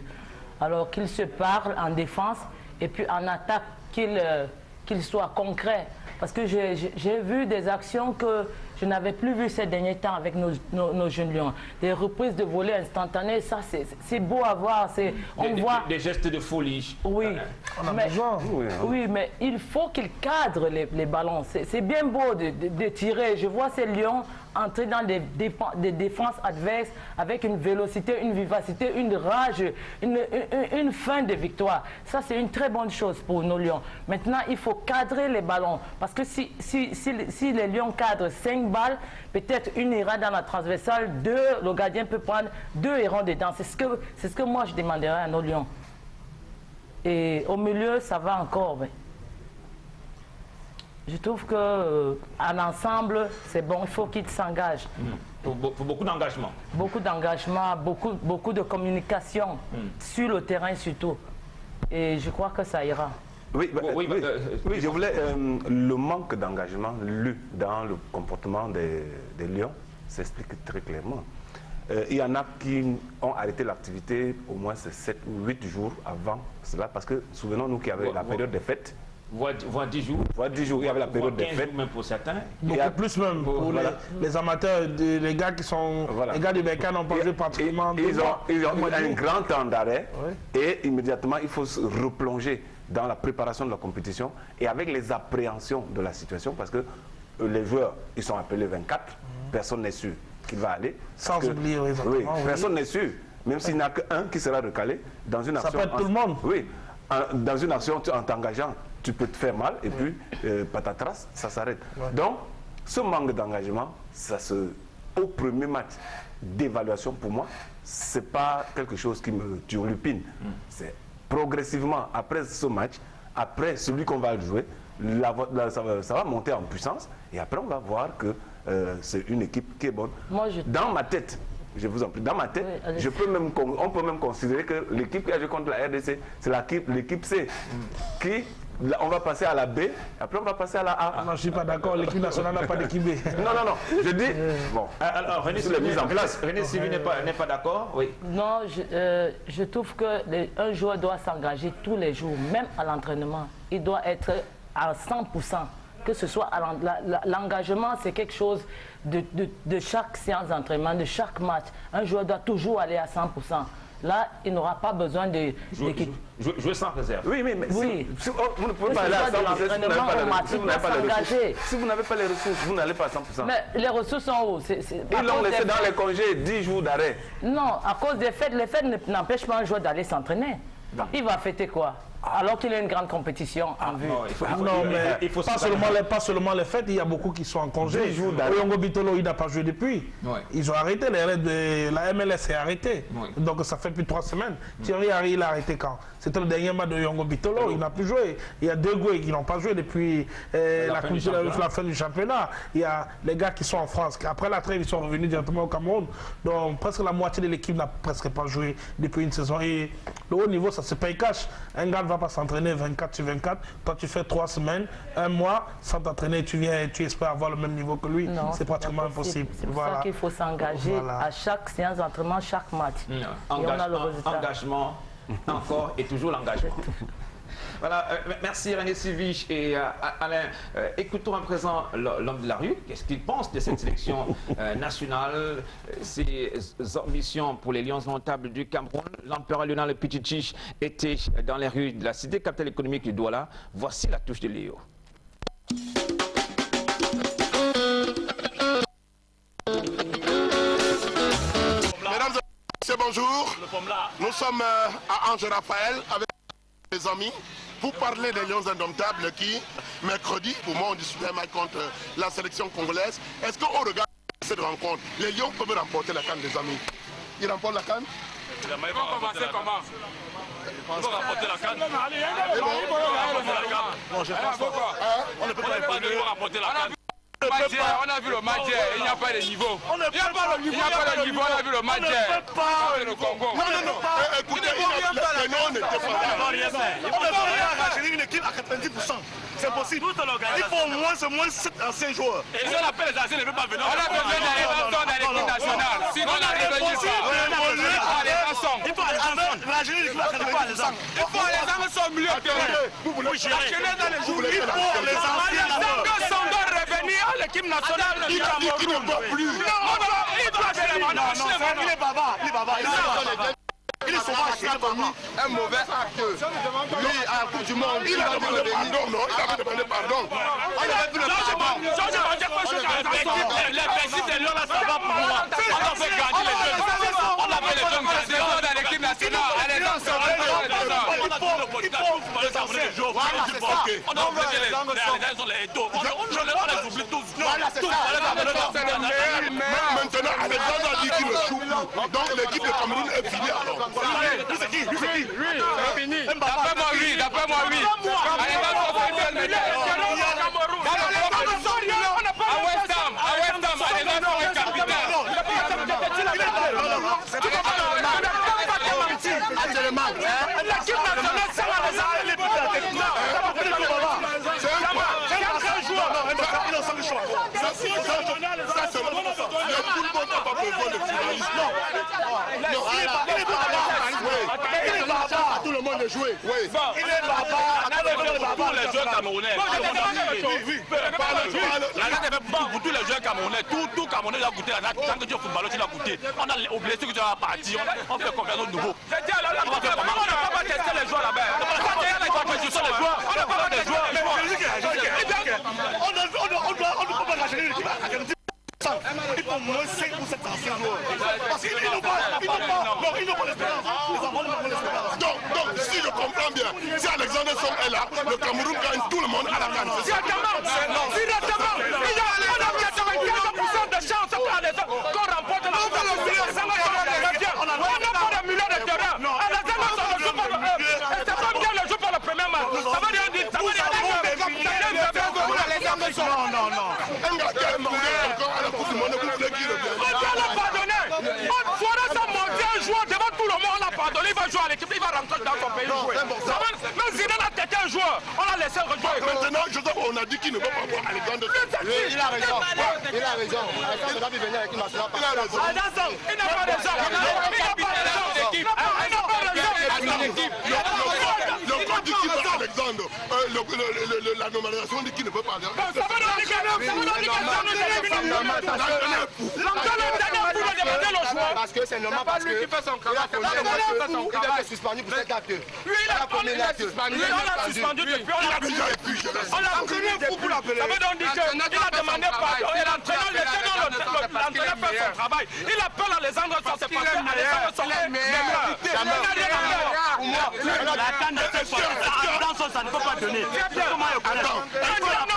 Alors qu'ils se parlent en défense et puis en attaque, qu'ils soient concrets. Parce que j'ai vu des actions que je n'avais plus vu ces derniers temps avec nos jeunes lions. Des reprises de volée instantanées, ça c'est beau à voir. On voit des gestes de folie. Oui, mais il faut qu'ils cadrent les ballons. C'est bien beau de tirer. Je vois ces lions entrer dans des défenses adverses avec une vélocité, une vivacité, une rage, une fin de victoire. Ça, c'est une très bonne chose pour nos lions. Maintenant, il faut cadrer les ballons. Parce que si les lions cadrent 5 balles, peut-être une ira dans la transversale, 2, le gardien peut prendre 2 iront dedans. C'est ce que moi, je demanderais à nos lions. Et au milieu, ça va encore. Mais je trouve qu'en ensemble, c'est bon, il faut qu'ils s'engagent. Pour beaucoup d'engagement. Beaucoup d'engagement, beaucoup de communication, sur le terrain surtout. Et je crois que ça ira. Oui, je voulais... le manque d'engagement, lu dans le comportement des lions, s'explique très clairement. Il y en a qui ont arrêté l'activité au moins 7 ou 8 jours avant cela, parce que souvenons-nous qu'il y avait la période des fêtes. Voire 10 jours. Voire 10 jours, il y avait la période des fêtes. Même pour certains. Beaucoup plus même pour les amateurs, les gars qui sont... Les gars du Bécan n'ont pas joué pratiquement ils ont un grand temps d'arrêt et immédiatement il faut se replonger dans la préparation de la compétition et avec les appréhensions de la situation parce que les joueurs, ils sont appelés 24, personne n'est sûr qu'il va aller. Sans oublier, exactement. Personne n'est sûr, même s'il n'y a qu'un qui sera recalé dans une action. Ça peut être tout le monde. Oui, dans une action en t'engageant, tu peux te faire mal et puis patatras, ça s'arrête. Donc, ce manque d'engagement, au premier match d'évaluation pour moi, c'est pas quelque chose qui me turlupine. C'est progressivement, après ce match, après celui qu'on va jouer, ça va monter en puissance et après on va voir que c'est une équipe qui est bonne. Dans ma tête, je vous en prie, dans ma tête, on peut même considérer que l'équipe qui a joué contre la RDC, c'est l'équipe C qui... On va passer à la B, après on va passer à la A. Non, je ne suis pas d'accord, l'équipe nationale n'a pas d'équipe B. Non, je dis... Bon, alors René Sylvie n'est pas d'accord, oui. Non, je trouve qu'un joueur doit s'engager tous les jours, même à l'entraînement. Il doit être à 100%. Que ce soit l'engagement, c'est quelque chose de chaque séance d'entraînement, de chaque match. Un joueur doit toujours aller à 100%. Là, il n'aura pas besoin de... Jouer sans réserve. Oui, mais si vous ne pouvez pas aller à 100%, si vous n'avez pas les ressources, vous n'allez pas à 100%. Mais les ressources sont où? Ils l'ont laissé dans les congés 10 jours d'arrêt. Non, à cause des fêtes, les fêtes n'empêchent pas un joueur d'aller s'entraîner. Il va fêter quoi? Alors qu'il y a une grande compétition en vue. Non, mais pas seulement les fêtes, il y a beaucoup qui sont en congé. Oyongo Bitolo, il n'a pas joué depuis. Ils ont arrêté, la MLS est arrêtée. Donc ça fait plus de 3 semaines. Thierry Henry, il a arrêté quand? C'était le dernier match de Oyongo Bitolo, il n'a plus joué. Il y a 2 gars qui n'ont pas joué depuis la fin du championnat. Il y a les gars qui sont en France. Après la trêve, ils sont revenus directement au Cameroun. Donc presque la moitié de l'équipe n'a presque pas joué depuis une saison. Et le haut niveau, ça se paye cash. Un gars ne va pas s'entraîner 24 sur 24. Toi, tu fais 3 semaines, 1 mois sans t'entraîner, tu espères avoir le même niveau que lui. C'est pratiquement impossible. C'est pour ça qu'il faut s'engager à chaque séance d'entraînement, chaque match. Engagement, encore et toujours l'engagement. Voilà, merci René Sylvie et Alain. Écoutons à présent l'homme de la rue. Qu'est-ce qu'il pense de cette sélection nationale, ses ambitions pour les Lions indomptables du Cameroun? L'empereur Lionel Pichichi était dans les rues de la cité capitale économique du Douala. Voici la touche de Léo. Mesdames et messieurs, bonjour. Nous sommes à Ange Raphaël avec les amis pour parler des Lions indomptables qui, mercredi, pour moi, on disputait un match contre la sélection congolaise. Est-ce qu'au regard de cette rencontre, les Lions peuvent remporter la CAN, des amis? Ils remportent la CAN? Ils vont commencer comment? Ils vont remporter la CAN. Bon, je pense pas. On ne peut pas remporter la CAN. On a vu le match, il n'y a pas de niveau. Il n'y a pas de niveau, on a vu le match. Le Congo. Non, écoutez, les noms ne défendent pas. On peut rajeunir une équipe à 90%. C'est possible. Il faut au moins 7 anciens joueurs. Et si on appelle les anciens, ils ne peuvent pas venir. On a besoin d'aller dans l'équipe nationale. Sinon, on a besoin de ça. Il faut aller ensemble. Rajeunir l'équipe à 90%. Il faut aller ensemble au milieu de terrain. Vous voulez gérer. Dans les jours, il faut les anciens. Les anciens doivent revenir. revenir à l'équipe nationale du Cameroun. Il ne peut plus. Non, il doit se lever. Il est baba. Il est sauvage, il a commis un mauvais acte. Lui, à la Coupe du Monde, il a demandé pardon, non? Il avait demandé pardon. Il avait plus le pardon. Les principes de l'Union, ça va pour moi. On a fait gagner les jeunes. On a fait les jeunes gagner dans l'équipe nationale. Allez, on a oublié les dos. On les oublie tous. Maintenant, Alexandre a dit qu'il ne joue plus. Donc l'équipe de Cameroun est finie alors. C'est qui? D'après moi, oui. À West Ham, Alexandre est capitaine. L'équipe nationale, ça va les arrêter les plus de la technique. C'est un joueur. Il a sans choix. Ça, c'est le football n'a pas besoin de finalistes. Non, il est barbare. Tout le monde est joué. Oui. Il est barbare. Pour les joueurs camerounais. Pour tous les joueurs camerounais, tout Camerounais a goûté. Tant que tu es footballeur, tu l'as goûté. On a oublié ce que tu as parti. On fait confiance au nouveau. On n'a pas testé les joueurs là-bas. On n'a pas testé les joueurs. On n'a pas testé les joueurs. On ne peut pas rajeunir l'équipe. Il faut moins 5 ou 7 anciens joueurs. Parce qu'ils n'ont pas l'espérance. Donc, si je comprends bien, si Alexandre Som est là, le Cameroun gagne tout le monde à la canne. Directement, il y a 95% de chance qu'on remporte la Coupe d'Afrique. On n'a pas de millions de terrain. C'est pas bien le jeu pour le premier match. Ça veut dire non. Un gars qui est monté encore à la Coupe du Monde, vous voulez qu'il revienne. On a pardonné. On ferait ça monter un joueur devant tout le monde. On a pardonné. Il va jouer à l'équipe. Il va rentrer dans son pays jouer. Même Zidane a têté un joueur. On l'a laissé rejouer. Maintenant, Joseph, on a dit qu'il ne veut pas voir Alexandre. Il a raison. Alexandre va venir avec une nationale. Il a raison. Il n'a pas raison. Le code dit qu'il veut Alexandre. La normalisation dit qu'il ne veut pas. Parce que c'est normal, parce que il a été suspendu pour cet acte. On l'a suspendu depuis. On l'a pris pour l'appeler. Ça veut donc dire qu'il a demandé pardon et l'entraîneur fait son travail. Il appelle Alexandre Som, c'est parce que Alexandre Som est meilleur. La canne de cette fois, ça ne peut pas donner. Comment il ne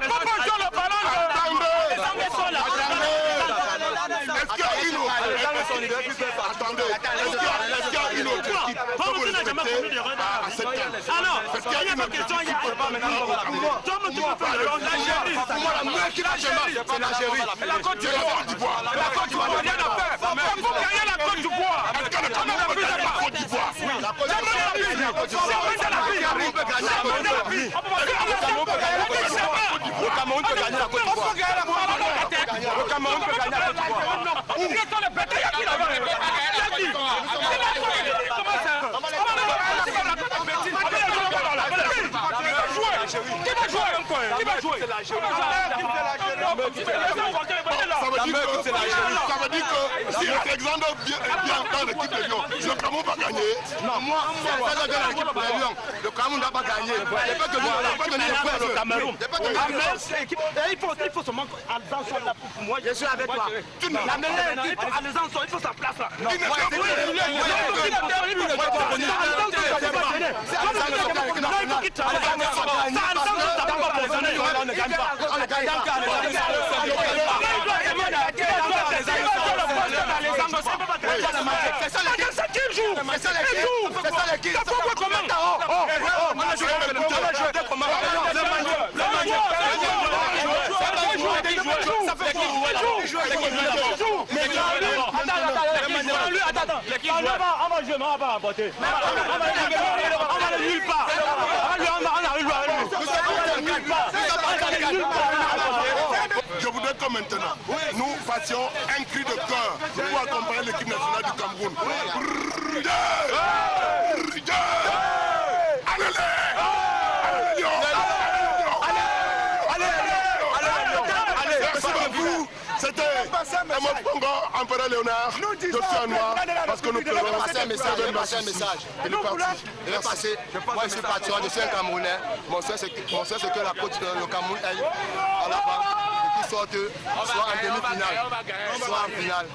peut pas jouer le ballon de Alexandre Som là. Est-ce qu'il y a une autre équipe? Attendez, est-ce qu'il y a une autre équipe que vous respectez à cette canne? Ah non, parce qu'il y a une question, il ne peut pas maintenant. C'est l'Algérie. La Côte d'Ivoire. La Côte d'Ivoire, rien à faire. Pour gagner la Côte d'Ivoire. Est-ce que le Cameroun peut gagner la Côte d'Ivoire? Le Cameroun peut gagner la Côte d'Ivoire. Le Cameroun peut gagner la Côte d'Ivoire. Qui va jouer? Ça veut dire que si Alexandre vient dans l'équipe de Lyon, le Cameroun va gagner. Non, moi, dans l'équipe de Lyon, le Cameroun n'a pas gagné. Le Cameroun. Il faut seulement Alexandre soit là pour moi. Je suis avec toi. La meilleure équipe, Alexandre, il faut sa place là. Je voudrais que maintenant, nous fassions un cri de cœur pour accompagner l'équipe nationale du Cameroun. C'était Mofongo, Empereur Léonard, Joshua Noir, parce que nous pleurons. Je vais passer un message. Je vais passer. Moi, je suis patriote, je suis un Camerounais. Mon souhait, c'est que la côte le Cameroun aille à l'avant et qu'il sorte soit en demi-finale, soit en finale.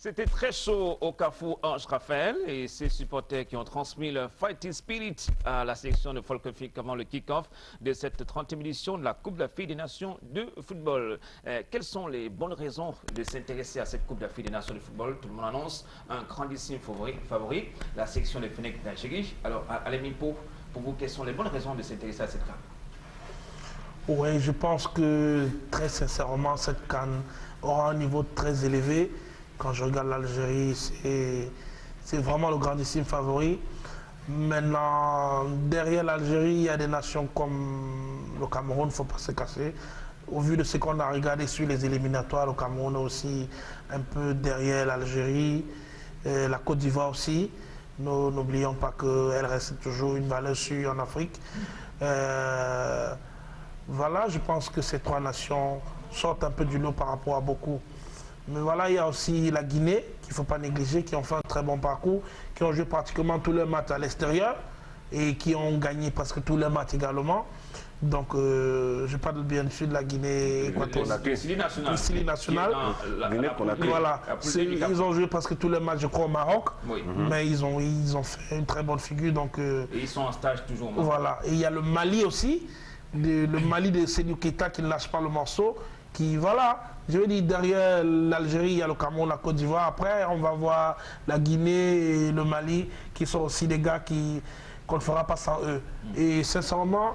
C'était très chaud au Carrefour Ange Raphaël et ses supporters qui ont transmis le fighting spirit à la sélection de Folkefic avant le kick-off de cette 30e édition de la Coupe d'Afrique des Nations de football. Quelles sont les bonnes raisons de s'intéresser à cette Coupe d'Afrique des Nations de football? Tout le monde annonce un grandissime favori, la sélection des Fennecs d'Algérie. Alors, Alémi, pour vous, quelles sont les bonnes raisons de s'intéresser à cette CAN? Oui, je pense que très sincèrement, cette CAN aura un niveau très élevé. Quand je regarde l'Algérie, c'est vraiment le grandissime favori. Maintenant, derrière l'Algérie, il y a des nations comme le Cameroun, il ne faut pas se casser. Au vu de ce qu'on a regardé sur les éliminatoires, le Cameroun est aussi un peu derrière l'Algérie, la Côte d'Ivoire aussi. N'oublions pas qu'elle reste toujours une valeur sûre en Afrique. Voilà, je pense que ces trois nations sortent un peu du lot par rapport à beaucoup. Mais voilà, il y a aussi la Guinée, qu'il ne faut pas négliger, qui ont fait un très bon parcours, qui ont joué pratiquement tous leurs matchs à l'extérieur et qui ont gagné presque tous leurs matchs également. Donc, je parle bien sûr de la Guinée équatoriale. Le Sili national. Voilà. Ils ont joué presque tous les matchs, je crois, au Maroc. Oui. Mais ils ont fait une très bonne figure. Donc, et ils sont en stage toujours au Maroc. Voilà. Et il y a le Mali aussi, le Mali de Sédou Keita qui ne lâche pas le morceau. Qui, voilà, je veux dire, derrière l'Algérie, il y a le Cameroun, la Côte d'Ivoire. Après, on va voir la Guinée et le Mali, qui sont aussi des gars qu'on ne fera pas sans eux. Et sincèrement,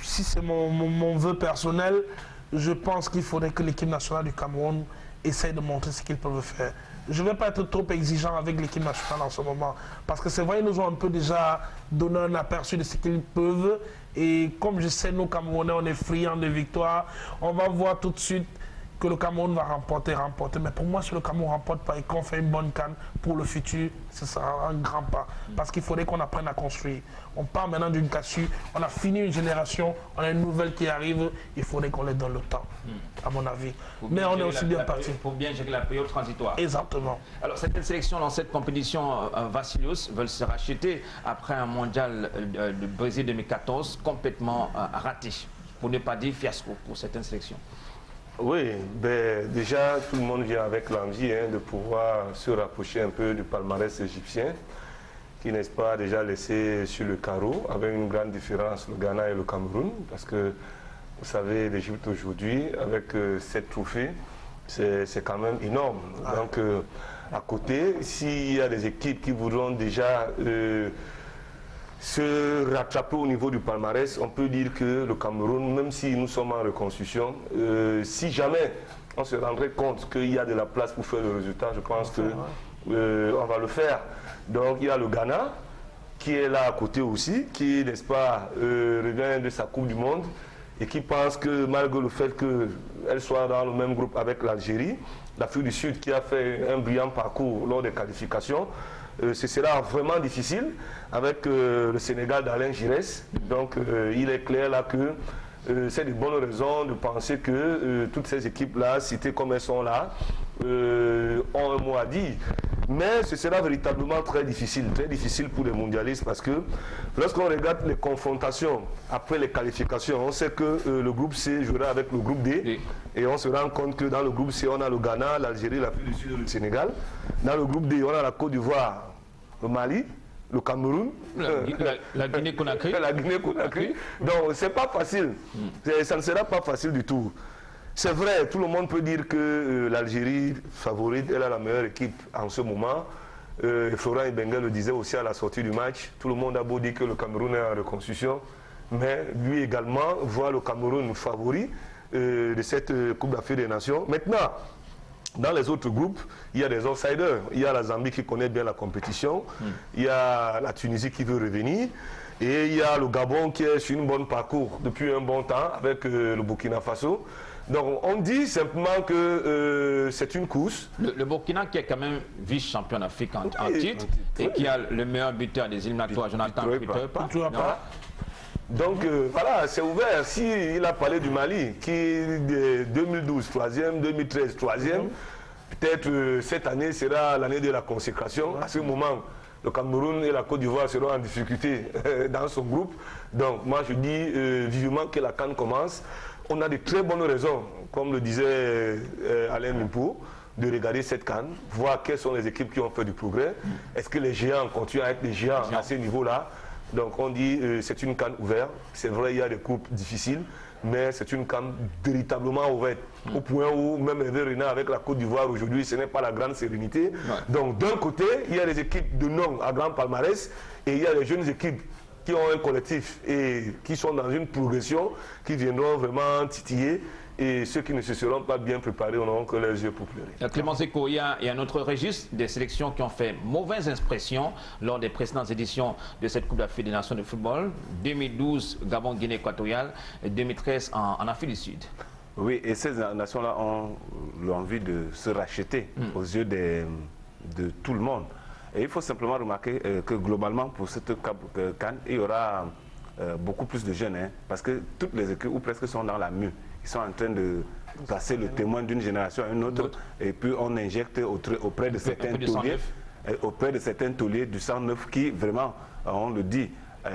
si c'est mon vœu personnel, je pense qu'il faudrait que l'équipe nationale du Cameroun essaye de montrer ce qu'ils peuvent faire. Je ne vais pas être trop exigeant avec l'équipe nationale en ce moment. Parce que c'est vrai, ils nous ont un peu déjà donné un aperçu de ce qu'ils peuvent. Et comme je sais, nous Camerounais, on est friands de victoire. On va voir tout de suite que le Cameroun va remporter. Mais pour moi, si le Cameroun ne remporte pas et qu'on fait une bonne CAN pour le futur, ce sera un grand pas. Parce qu'il faudrait qu'on apprenne à construire. On part maintenant d'une cassure, on a fini une génération, on a une nouvelle qui arrive, il faudrait qu'on les donne le temps, à mon avis. Mais on est aussi bien parti. Pour bien gérer la période transitoire. Exactement. Alors, certaines sélections dans cette compétition, Vassilios, veulent se racheter après un mondial de Brésil 2014 complètement raté, pour ne pas dire fiasco pour certaines sélections. Oui, ben, déjà tout le monde vient avec l'envie de pouvoir se rapprocher un peu du palmarès égyptien, qui n'est-ce pas déjà laissé sur le carreau, avec une grande différence, le Ghana et le Cameroun, parce que vous savez, l'Égypte aujourd'hui, avec 7 trophées, c'est quand même énorme. Donc à côté, s'il y a des équipes qui voudront déjà se rattraper au niveau du palmarès, on peut dire que le Cameroun, même si nous sommes en reconstruction, si jamais on se rendrait compte qu'il y a de la place pour faire le résultat, je pense qu'on va le faire. Donc il y a le Ghana qui est là à côté aussi, qui, n'est-ce pas, revient de sa Coupe du Monde et qui pense que malgré le fait qu'elle soit dans le même groupe avec l'Algérie, l'Afrique du Sud qui a fait un brillant parcours lors des qualifications, ce sera vraiment difficile avec le Sénégal d'Alain Giresse. Donc il est clair là que c'est de bonnes raisons de penser que toutes ces équipes-là, citées comme elles sont là, ont un mot à dire. Mais ce sera véritablement très difficile pour les mondialistes parce que lorsqu'on regarde les confrontations après les qualifications, on sait que le groupe C jouera avec le groupe D et on se rend compte que dans le groupe C, on a le Ghana, l'Algérie, l'Afrique du Sud et le Sénégal. Dans le groupe D, on a la Côte d'Ivoire, le Mali, le Cameroun, la Guinée-Conakry. La Guinée-Conakry. Donc c'est pas facile, ça ne sera pas facile du tout. C'est vrai, tout le monde peut dire que l'Algérie favorite, elle a la meilleure équipe en ce moment. Florent Ibenge le disait aussi à la sortie du match. Tout le monde a beau dire que le Cameroun est en reconstruction, mais lui également voit le Cameroun favori de cette Coupe d'Afrique des Nations. Maintenant, dans les autres groupes, il y a des outsiders. Il y a la Zambie qui connaît bien la compétition. Il y a la Tunisie qui veut revenir. Et il y a le Gabon qui est sur une bonne parcours depuis un bon temps avec le Burkina Faso. Donc on dit simplement que c'est une course. Le Burkina qui est quand même vice-champion d'Afrique en titre et qui a le meilleur buteur des éliminatoires, Jonathan Peter. Donc voilà, c'est ouvert. S'il a parlé du Mali, qui est 2012 3e, 2013 3e, peut-être cette année sera l'année de la consécration. À ce moment, le Cameroun et la Côte d'Ivoire seront en difficulté dans son groupe. Donc moi je dis vivement que la CAN commence. On a de très bonnes raisons, comme le disait Alain Limpo, de regarder cette CAN, voir quelles sont les équipes qui ont fait du progrès. Est-ce que les géants continuent à être des géants à ce niveau-là? Donc on dit c'est une CAN ouverte. C'est vrai, il y a des groupes difficiles, mais c'est une CAN véritablement ouverte. Au point où même Hervé Renard avec la Côte d'Ivoire aujourd'hui, ce n'est pas la grande sérénité. Ouais. Donc d'un côté, il y a les équipes de nom à grand palmarès et il y a les jeunes équipes qui ont un collectif et qui sont dans une progression, qui viendront vraiment titiller. Et ceux qui ne se seront pas bien préparés n'auront que les yeux pour pleurer. Clément Zeko, il y a un autre registre des sélections qui ont fait mauvaise impression lors des précédentes éditions de cette Coupe d'Afrique des Nations de football. 2012, Gabon, Guinée équatoriale, et 2013 en Afrique du Sud. Oui, et ces nations-là ont l'envie de se racheter aux yeux de tout le monde. Et il faut simplement remarquer que globalement, pour cette CAN, il y aura beaucoup plus de jeunes, parce que toutes les équipes, ou presque, sont dans la mue. Ils sont en train de passer le témoin d'une génération à une autre, et puis on injecte auprès de certains tauliers du 109 qui, vraiment, on le dit,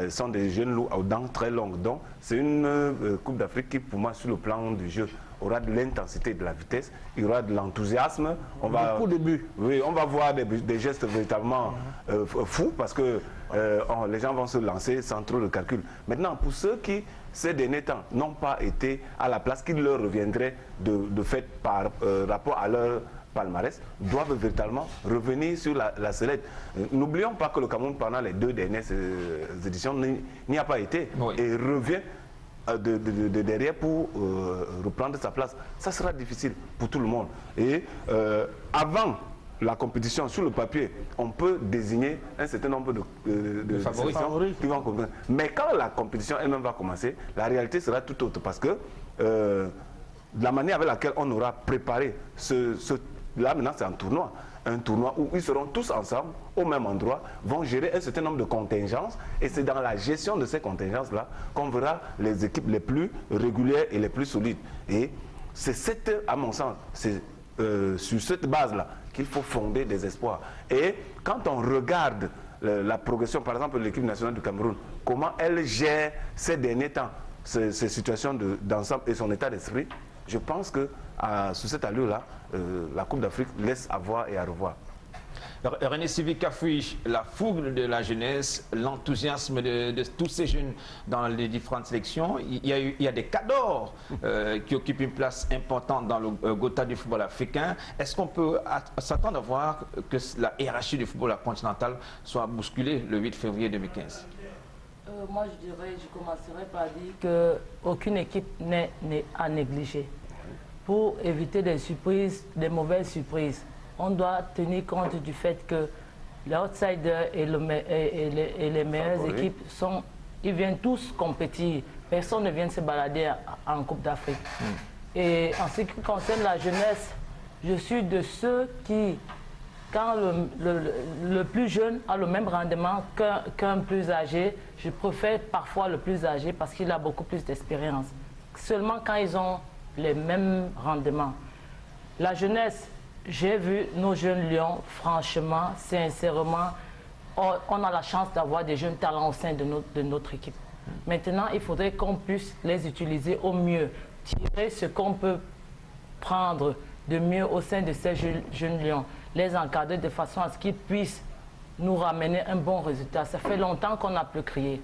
sont des jeunes loups aux dents très longues. Donc c'est une Coupe d'Afrique qui, pour moi, sur le plan du jeu, aura de l'intensité et de la vitesse, il y aura de l'enthousiasme. Beaucoup de buts. Oui, on va voir des gestes véritablement fous, parce que les gens vont se lancer sans trop de calcul. Maintenant, pour ceux qui, ces derniers temps, n'ont pas été à la place qu'il leur reviendrait de fait par rapport à leur palmarès, doivent véritablement revenir sur la sellette. N'oublions pas que le Cameroun, pendant les 2 dernières éditions, n'y a pas été, et revient de derrière pour reprendre sa place. Ça sera difficile pour tout le monde. Et avant la compétition, sur le papier, on peut désigner un certain nombre de favoris qui vont compétir. Mais quand la compétition elle-même va commencer, la réalité sera tout autre, parce que la manière avec laquelle on aura préparé là maintenant c'est un tournoi où ils seront tous ensemble au même endroit, vont gérer un certain nombre de contingences, et c'est dans la gestion de ces contingences-là qu'on verra les équipes les plus régulières et les plus solides. Et c'est à mon sens, c'est sur cette base-là qu'il faut fonder des espoirs. Et quand on regarde la progression, par exemple, de l'équipe nationale du Cameroun, comment elle gère ces derniers temps, ces situations d'ensemble et son état d'esprit, je pense que sous cette allure-là, la Coupe d'Afrique laisse à voir et à revoir. René Sylvie Cafouiche, la fougue de la jeunesse, l'enthousiasme de tous ces jeunes dans les différentes sélections, il y a des cadors qui occupent une place importante dans le Gotha du football africain. Est-ce qu'on peut s'attendre à voir que la hiérarchie du football continental soit bousculée le 8 février 2015? Moi, je commencerai par dire qu'aucune équipe n'est à négliger. Pour éviter des surprises, des mauvaises surprises, on doit tenir compte du fait que les outsiders et les meilleures équipes ils viennent tous compétir. Personne ne vient se balader en Coupe d'Afrique. Et en ce qui concerne la jeunesse, je suis de ceux qui, quand le plus jeune a le même rendement qu'un plus âgé, je préfère parfois le plus âgé parce qu'il a beaucoup plus d'expérience. Seulement quand ils ont les mêmes rendements. La jeunesse, j'ai vu nos jeunes lions, franchement, sincèrement, on a la chance d'avoir des jeunes talents au sein de notre équipe. Maintenant, il faudrait qu'on puisse les utiliser au mieux, tirer ce qu'on peut prendre de mieux au sein de ces jeunes lions, les encadrer de façon à ce qu'ils puissent nous ramener un bon résultat. Ça fait longtemps qu'on n'a plus crié.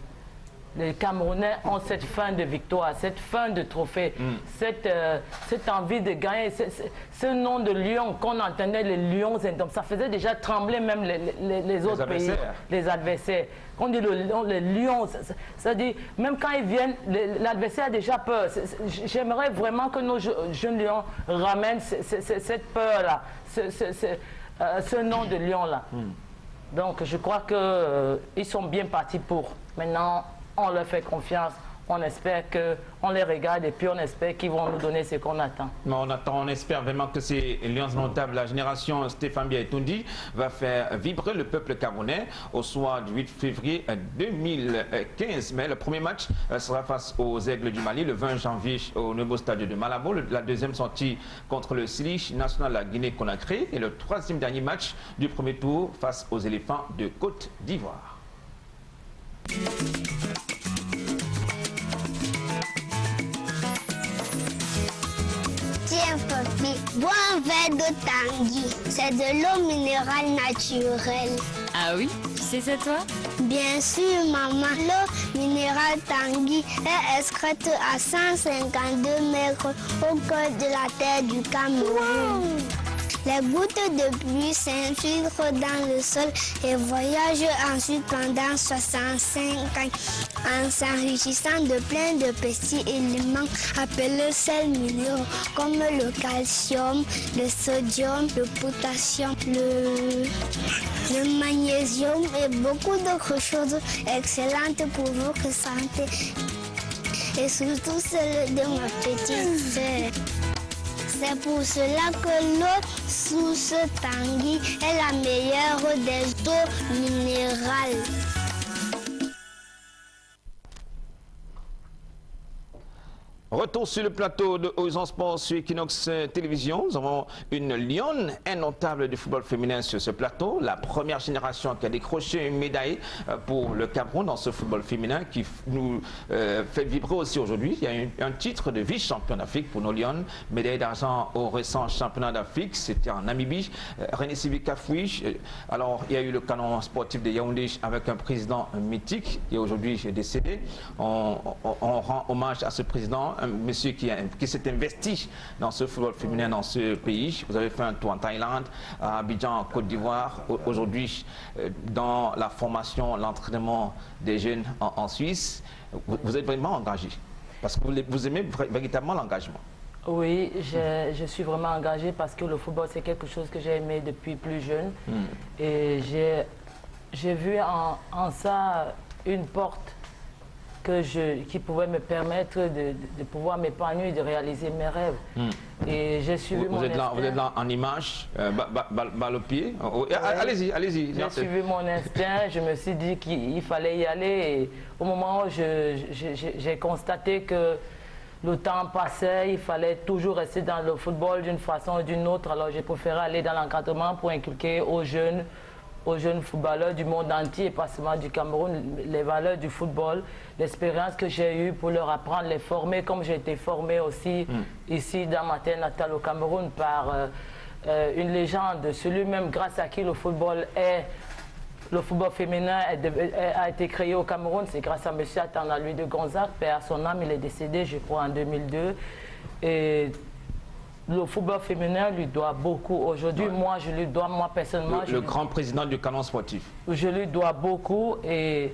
Les Camerounais ont cette faim de victoire, cette faim de trophée, cette envie de gagner, ce nom de lion qu'on entendait, les lions, ça faisait déjà trembler même les autres pays, les adversaires. Quand on dit les lions, ça dit, même quand ils viennent, l'adversaire a déjà peur. J'aimerais vraiment que nos jeunes lions ramènent cette peur-là, ce nom de lion-là. Donc je crois qu'ils sont bien partis pour. Maintenant, on leur fait confiance, on espère qu'on les regarde et puis on espère qu'ils vont nous donner ce qu'on attend. Mais on espère vraiment que ces lions notables, la génération Stéphane Biaïtoundi va faire vibrer le peuple camerounais au soir du 8 février 2015. Mais le premier match sera face aux Aigles du Mali le 20 janvier au nouveau stade de Malabo. La deuxième sortie contre le Silich national de la Guinée-Conakry et le troisième dernier match du premier tour face aux éléphants de Côte d'Ivoire. Tiens, papi, bois un verre d'eau Tanguy. C'est de l'eau minérale naturelle. Ah oui? Tu sais c'est toi? Bien sûr, maman. L'eau minérale Tanguy est extraite à 152 mètres au cœur de la terre du Cameroun. Wow. Les gouttes de pluie s'infiltrent dans le sol et voyagent ensuite pendant 65 ans en s'enrichissant de plein de petits éléments appelés sels minéraux comme le calcium, le sodium, le potassium, le magnésium et beaucoup d'autres choses excellentes pour votre santé et surtout celle de ma petite sœur. C'est pour cela que l'eau source Tanguy est la meilleure des eaux minérales. Retour sur le plateau de Horizon Sport sur Equinox Télévision. Nous avons une lionne notable du football féminin sur ce plateau. La première génération qui a décroché une médaille pour le Cameroun dans ce football féminin qui nous fait vibrer aussi aujourd'hui. Il y a un titre de vice-champion d'Afrique pour nos lionnes. Médaille d'argent au récent championnat d'Afrique. C'était en Namibie. René Sylvie Kafouich. Alors, il y a eu le canon sportif de Yaoundé avec un président mythique qui est aujourd'hui décédé. On rend hommage à ce président. Un monsieur qui s'est investi dans ce football féminin dans ce pays. Vous avez fait un tour en Thaïlande, à Abidjan, en Côte d'Ivoire. Aujourd'hui, dans la formation, l'entraînement des jeunes en Suisse, vous êtes vraiment engagé. Parce que vous aimez véritablement l'engagement. Oui, je suis vraiment engagé parce que le football, c'est quelque chose que j'ai aimé depuis plus jeune. Et j'ai vu en ça une porte qui pouvait me permettre de pouvoir m'épanouir et de réaliser mes rêves. Et j'ai suivi mon instinct. Vous êtes là en image, balle au pied. Allez-y, allez-y. J'ai suivi mon instinct, je me suis dit qu'il fallait y aller. Et au moment où j'ai constaté que le temps passait, il fallait toujours rester dans le football d'une façon ou d'une autre. Alors j'ai préféré aller dans l'encadrement pour inculquer aux jeunes footballeurs du monde entier, et pas seulement du Cameroun, les valeurs du football, l'expérience que j'ai eue pour leur apprendre, les former comme j'ai été formé aussi ici dans ma terre natale au Cameroun par une légende, celui-même grâce à qui le football féminin a été créé au Cameroun. C'est grâce à M. Atana Louis de Gonzague, père à son âme, il est décédé je crois en 2002. Et le football féminin lui doit beaucoup. Aujourd'hui, moi, je lui dois, moi personnellement... Le grand président du canon sportif. Je lui dois beaucoup et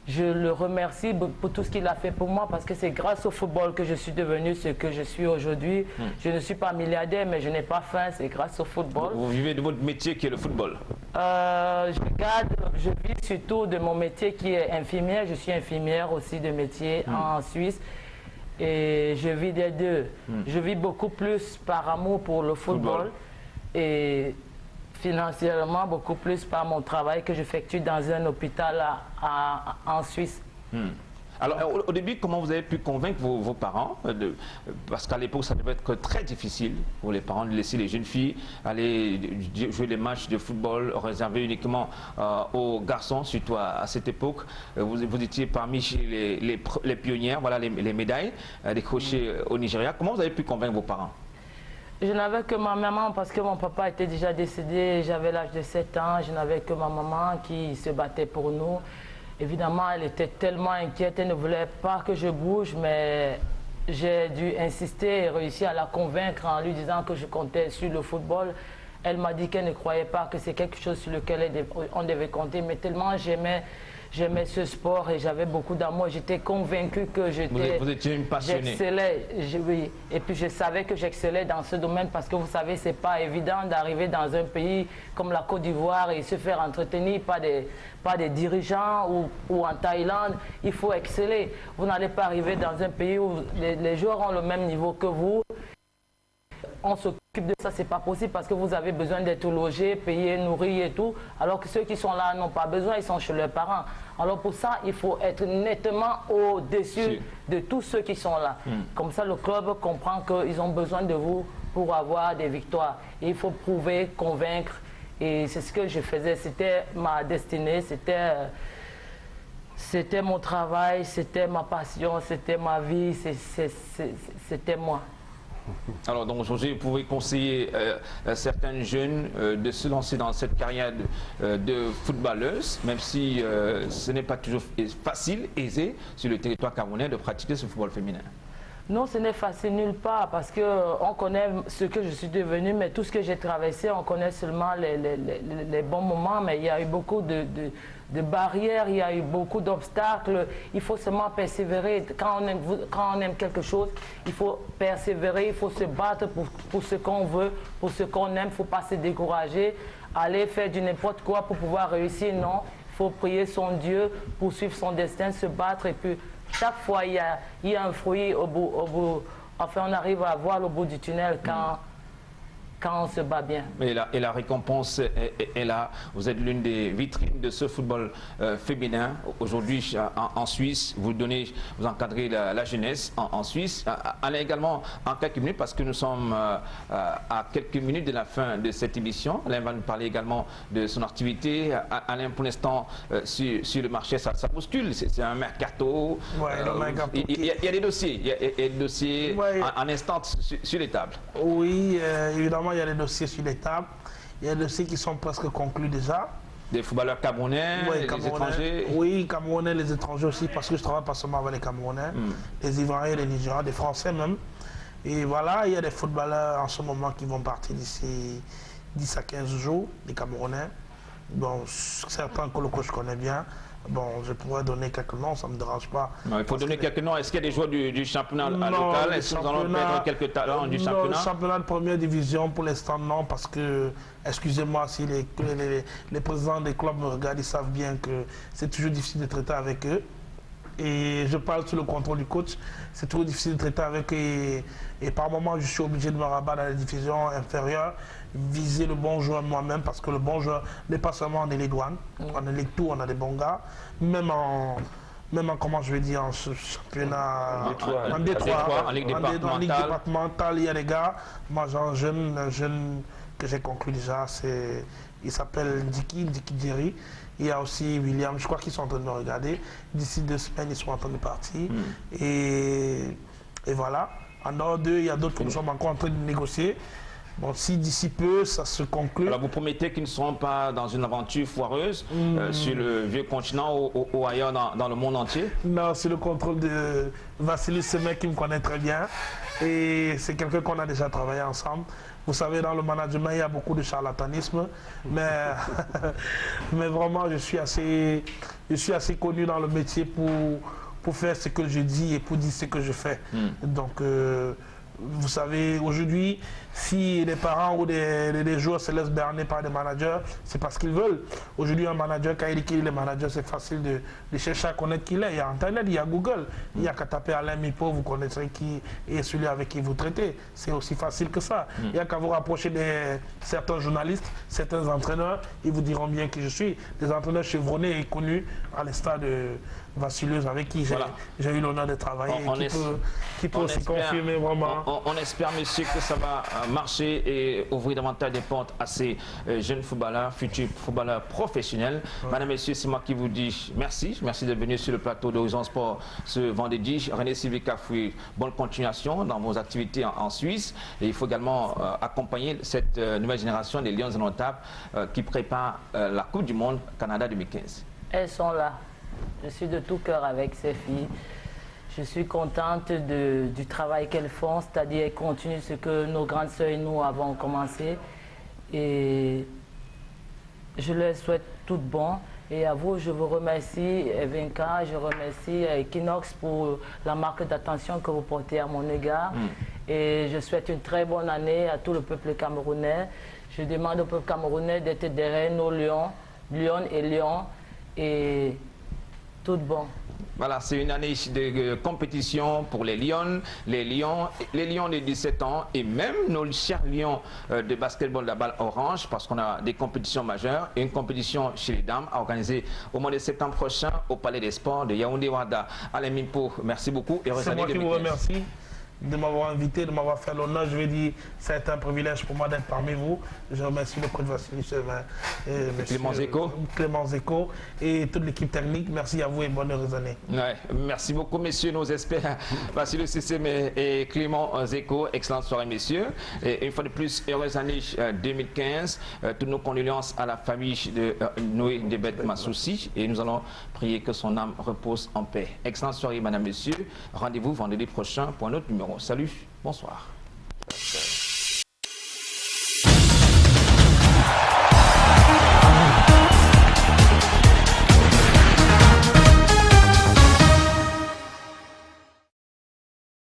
je le remercie pour tout ce qu'il a fait pour moi parce que c'est grâce au football que je suis devenu ce que je suis aujourd'hui. Je ne suis pas milliardaire, mais je n'ai pas faim, c'est grâce au football. Vous vivez de votre métier qui est le football? Je vis surtout de mon métier qui est infirmière. Je suis infirmière aussi de métier en Suisse. Et je vis des deux. Je vis beaucoup plus par amour pour le football et financièrement beaucoup plus par mon travail que j'effectue dans un hôpital en Suisse. Alors, au début, comment vous avez pu convaincre vos parents parce qu'à l'époque, ça devait être très difficile pour les parents de laisser les jeunes filles aller jouer des matchs de football réservés uniquement aux garçons, surtout à cette époque. Vous étiez parmi les pionnières, voilà les médailles décrochées au Nigeria. Comment vous avez pu convaincre vos parents? Je n'avais que ma maman parce que mon papa était déjà décédé, j'avais l'âge de 7 ans, je n'avais que ma maman qui se battait pour nous. Évidemment, elle était tellement inquiète, elle ne voulait pas que je bouge, mais j'ai dû insister et réussir à la convaincre en lui disant que je comptais sur le football. Elle m'a dit qu'elle ne croyait pas que c'est quelque chose sur lequel on devait compter, mais tellement j'aimais j'aimais ce sport et j'avais beaucoup d'amour. J'étais convaincue que vous étiez une passionnée. J'excellais, oui. Et puis je savais que j'excellais dans ce domaine parce que vous savez, c'est pas évident d'arriver dans un pays comme la Côte d'Ivoire et se faire entretenir par des dirigeants ou en Thaïlande. Il faut exceller. Vous n'allez pas arriver dans un pays où les joueurs ont le même niveau que vous. On s'occupe de ça, c'est pas possible parce que vous avez besoin d'être logé, payé, nourri et tout, alors que ceux qui sont là n'ont pas besoin, ils sont chez leurs parents. Alors pour ça, il faut être nettement au-dessus de tous ceux qui sont là. Comme ça, le club comprend qu'ils ont besoin de vous pour avoir des victoires. Et il faut prouver, convaincre, et c'est ce que je faisais. C'était ma destinée, c'était mon travail, c'était ma passion, c'était ma vie, c'était moi. Alors, donc, aujourd'hui, vous pouvez conseiller certains jeunes de se lancer dans cette carrière de footballeuse, même si ce n'est pas toujours facile, aisé, sur le territoire camerounais de pratiquer ce football féminin. Non, ce n'est facile nulle part parce qu'on connaît ce que je suis devenue, mais tout ce que j'ai traversé, on connaît seulement les bons moments, mais il y a eu beaucoup de barrières, il y a eu beaucoup d'obstacles. Il faut seulement persévérer. Quand on aime quelque chose, il faut persévérer, il faut se battre pour ce qu'on veut, pour ce qu'on aime. Il ne faut pas se décourager, aller faire du n'importe quoi pour pouvoir réussir. Non, il faut prier son Dieu, poursuivre son destin, se battre et puis chaque fois il y a un fruit au bout. Enfin, on arrive à voir le bout du tunnel quand on se bat bien. Et la récompense est là. Vous êtes l'une des vitrines de ce football féminin. Aujourd'hui, en Suisse, vous encadrez la jeunesse en Suisse. Allez également en quelques minutes, parce que nous sommes à quelques minutes de la fin de cette émission. Alain va nous parler également de son activité. Alain, pour l'instant, sur le marché, ça bouscule. C'est un mercato. Il y a des dossiers. Il y a des dossiers en instant sur les tables. Oui, évidemment. Il y a des dossiers sur les tables. Il y a des dossiers qui sont presque conclus déjà. Des footballeurs camerounais, les étrangers? Oui, camerounais, les étrangers aussi, parce que je travaille pas seulement avec les Camerounais, les Ivoiriens, les Nigérians, des Français même. Et voilà, il y a des footballeurs en ce moment qui vont partir d'ici 10 à 15 jours, des Camerounais. Bon, certains que le coach connaît bien. Bon, je pourrais donner quelques noms, ça ne me dérange pas. Non, il faut donner quelques noms. Est-ce qu'il y a des joueurs du championnat local? Est-ce que nous allons perdre quelques talents du championnat? Le championnat de première division, pour l'instant, non, parce que, excusez-moi, si les présidents des clubs me regardent, ils savent bien que c'est toujours difficile de traiter avec eux. Et je parle sous le contrôle du coach, c'est toujours difficile de traiter avec eux. Et par moments, je suis obligé de me rabattre dans les divisions inférieures, viser le bon joueur moi-même, parce que le bon joueur n'est pas seulement en Ligue 1, en Ligue 2, on a des bons gars, même en comment je vais dire, en championnat, en Détroit, en Ligue départementale, il y a des gars. Moi, j'ai un jeune que j'ai conclu déjà, il s'appelle Dicky Jerry. Il y a aussi William, je crois qu'ils sont en train de me regarder. D'ici 2 semaines, ils sont en train de partir. Et voilà. En dehors d'eux, il y a d'autres que nous sommes encore en train de négocier. Bon, si d'ici peu, ça se conclut. Alors, vous promettez qu'ils ne seront pas dans une aventure foireuse sur le vieux continent ou ailleurs dans le monde entier? Non, c'est le contrôle de Vassilis, ce mec qui me connaît très bien. Et c'est quelqu'un qu'on a déjà travaillé ensemble. Vous savez, dans le management, il y a beaucoup de charlatanisme, mais vraiment, je suis assez connu dans le métier pour faire ce que je dis et pour dire ce que je fais. Donc, vous savez, aujourd'hui, si les parents ou les joueurs se laissent berner par des managers, c'est parce qu'ils veulent. Aujourd'hui, un manager, quand il dit qu'il est manager, c'est facile de chercher à connaître qui il est. Il y a Internet, il y a Google. Il n'y a qu'à taper Alain Mipo, vous connaîtrez qui est celui avec qui vous traitez. C'est aussi facile que ça. Il n'y a qu'à vous rapprocher de certains journalistes, certains entraîneurs, ils vous diront bien qui je suis. Des entraîneurs chevronnés et connus à l'instar de Vassileuse, avec qui j'ai eu l'honneur de travailler, qui peut aussi confirmer vraiment. On espère, monsieur, que ça va marcher et ouvrir davantage des portes à ces jeunes footballeurs, futurs footballeurs professionnels. Madame, messieurs, c'est moi qui vous dis merci. Merci d'être venu sur le plateau d'Horizon Sport ce vendredi. René Sylvie Cafoui, bonne continuation dans vos activités en Suisse. Et il faut également accompagner cette nouvelle génération des Lions Indomptables qui prépare la Coupe du Monde Canada 2015. Elles sont là. Je suis de tout cœur avec ces filles. Je suis contente du travail qu'elles font, c'est-à-dire qu'elles continuent ce que nos grandes sœurs et nous avons commencé. Et je leur souhaite tout bon. Et à vous, je vous remercie, Evenka, je remercie Equinox pour la marque d'attention que vous portez à mon égard. Et je souhaite une très bonne année à tout le peuple camerounais. Je demande au peuple camerounais d'être derrière nos lions, lionnes et lions, et tout bon. Voilà, c'est une année de compétition pour les lions de 17 ans et même nos chers lions de basketball de la balle orange, parce qu'on a des compétitions majeures et une compétition chez les dames à organiser au mois de septembre prochain au Palais des Sports de Yaoundé-Ouarda. Alain Mimpo, merci beaucoup et heureuse année 2015. C'est moi qui vous remercie de m'avoir invité, de m'avoir fait l'honneur. Je vais dire, c'est un privilège pour moi d'être parmi vous. Je remercie le coach Vassili Chevin et Clément Zeko et toute l'équipe technique. Merci à vous et bonne heureuse année. Ouais, merci beaucoup, messieurs, nos experts, Vassili Chevin et Clément Zeko. Excellente soirée, messieurs. Et une fois de plus, heureuse année 2015. Toutes nos condoléances à la famille de Noé Debet Massoussi et nous allons prier que son âme repose en paix. Excellente soirée, madame, messieurs. Rendez-vous vendredi prochain pour un autre numéro. Salut, bonsoir.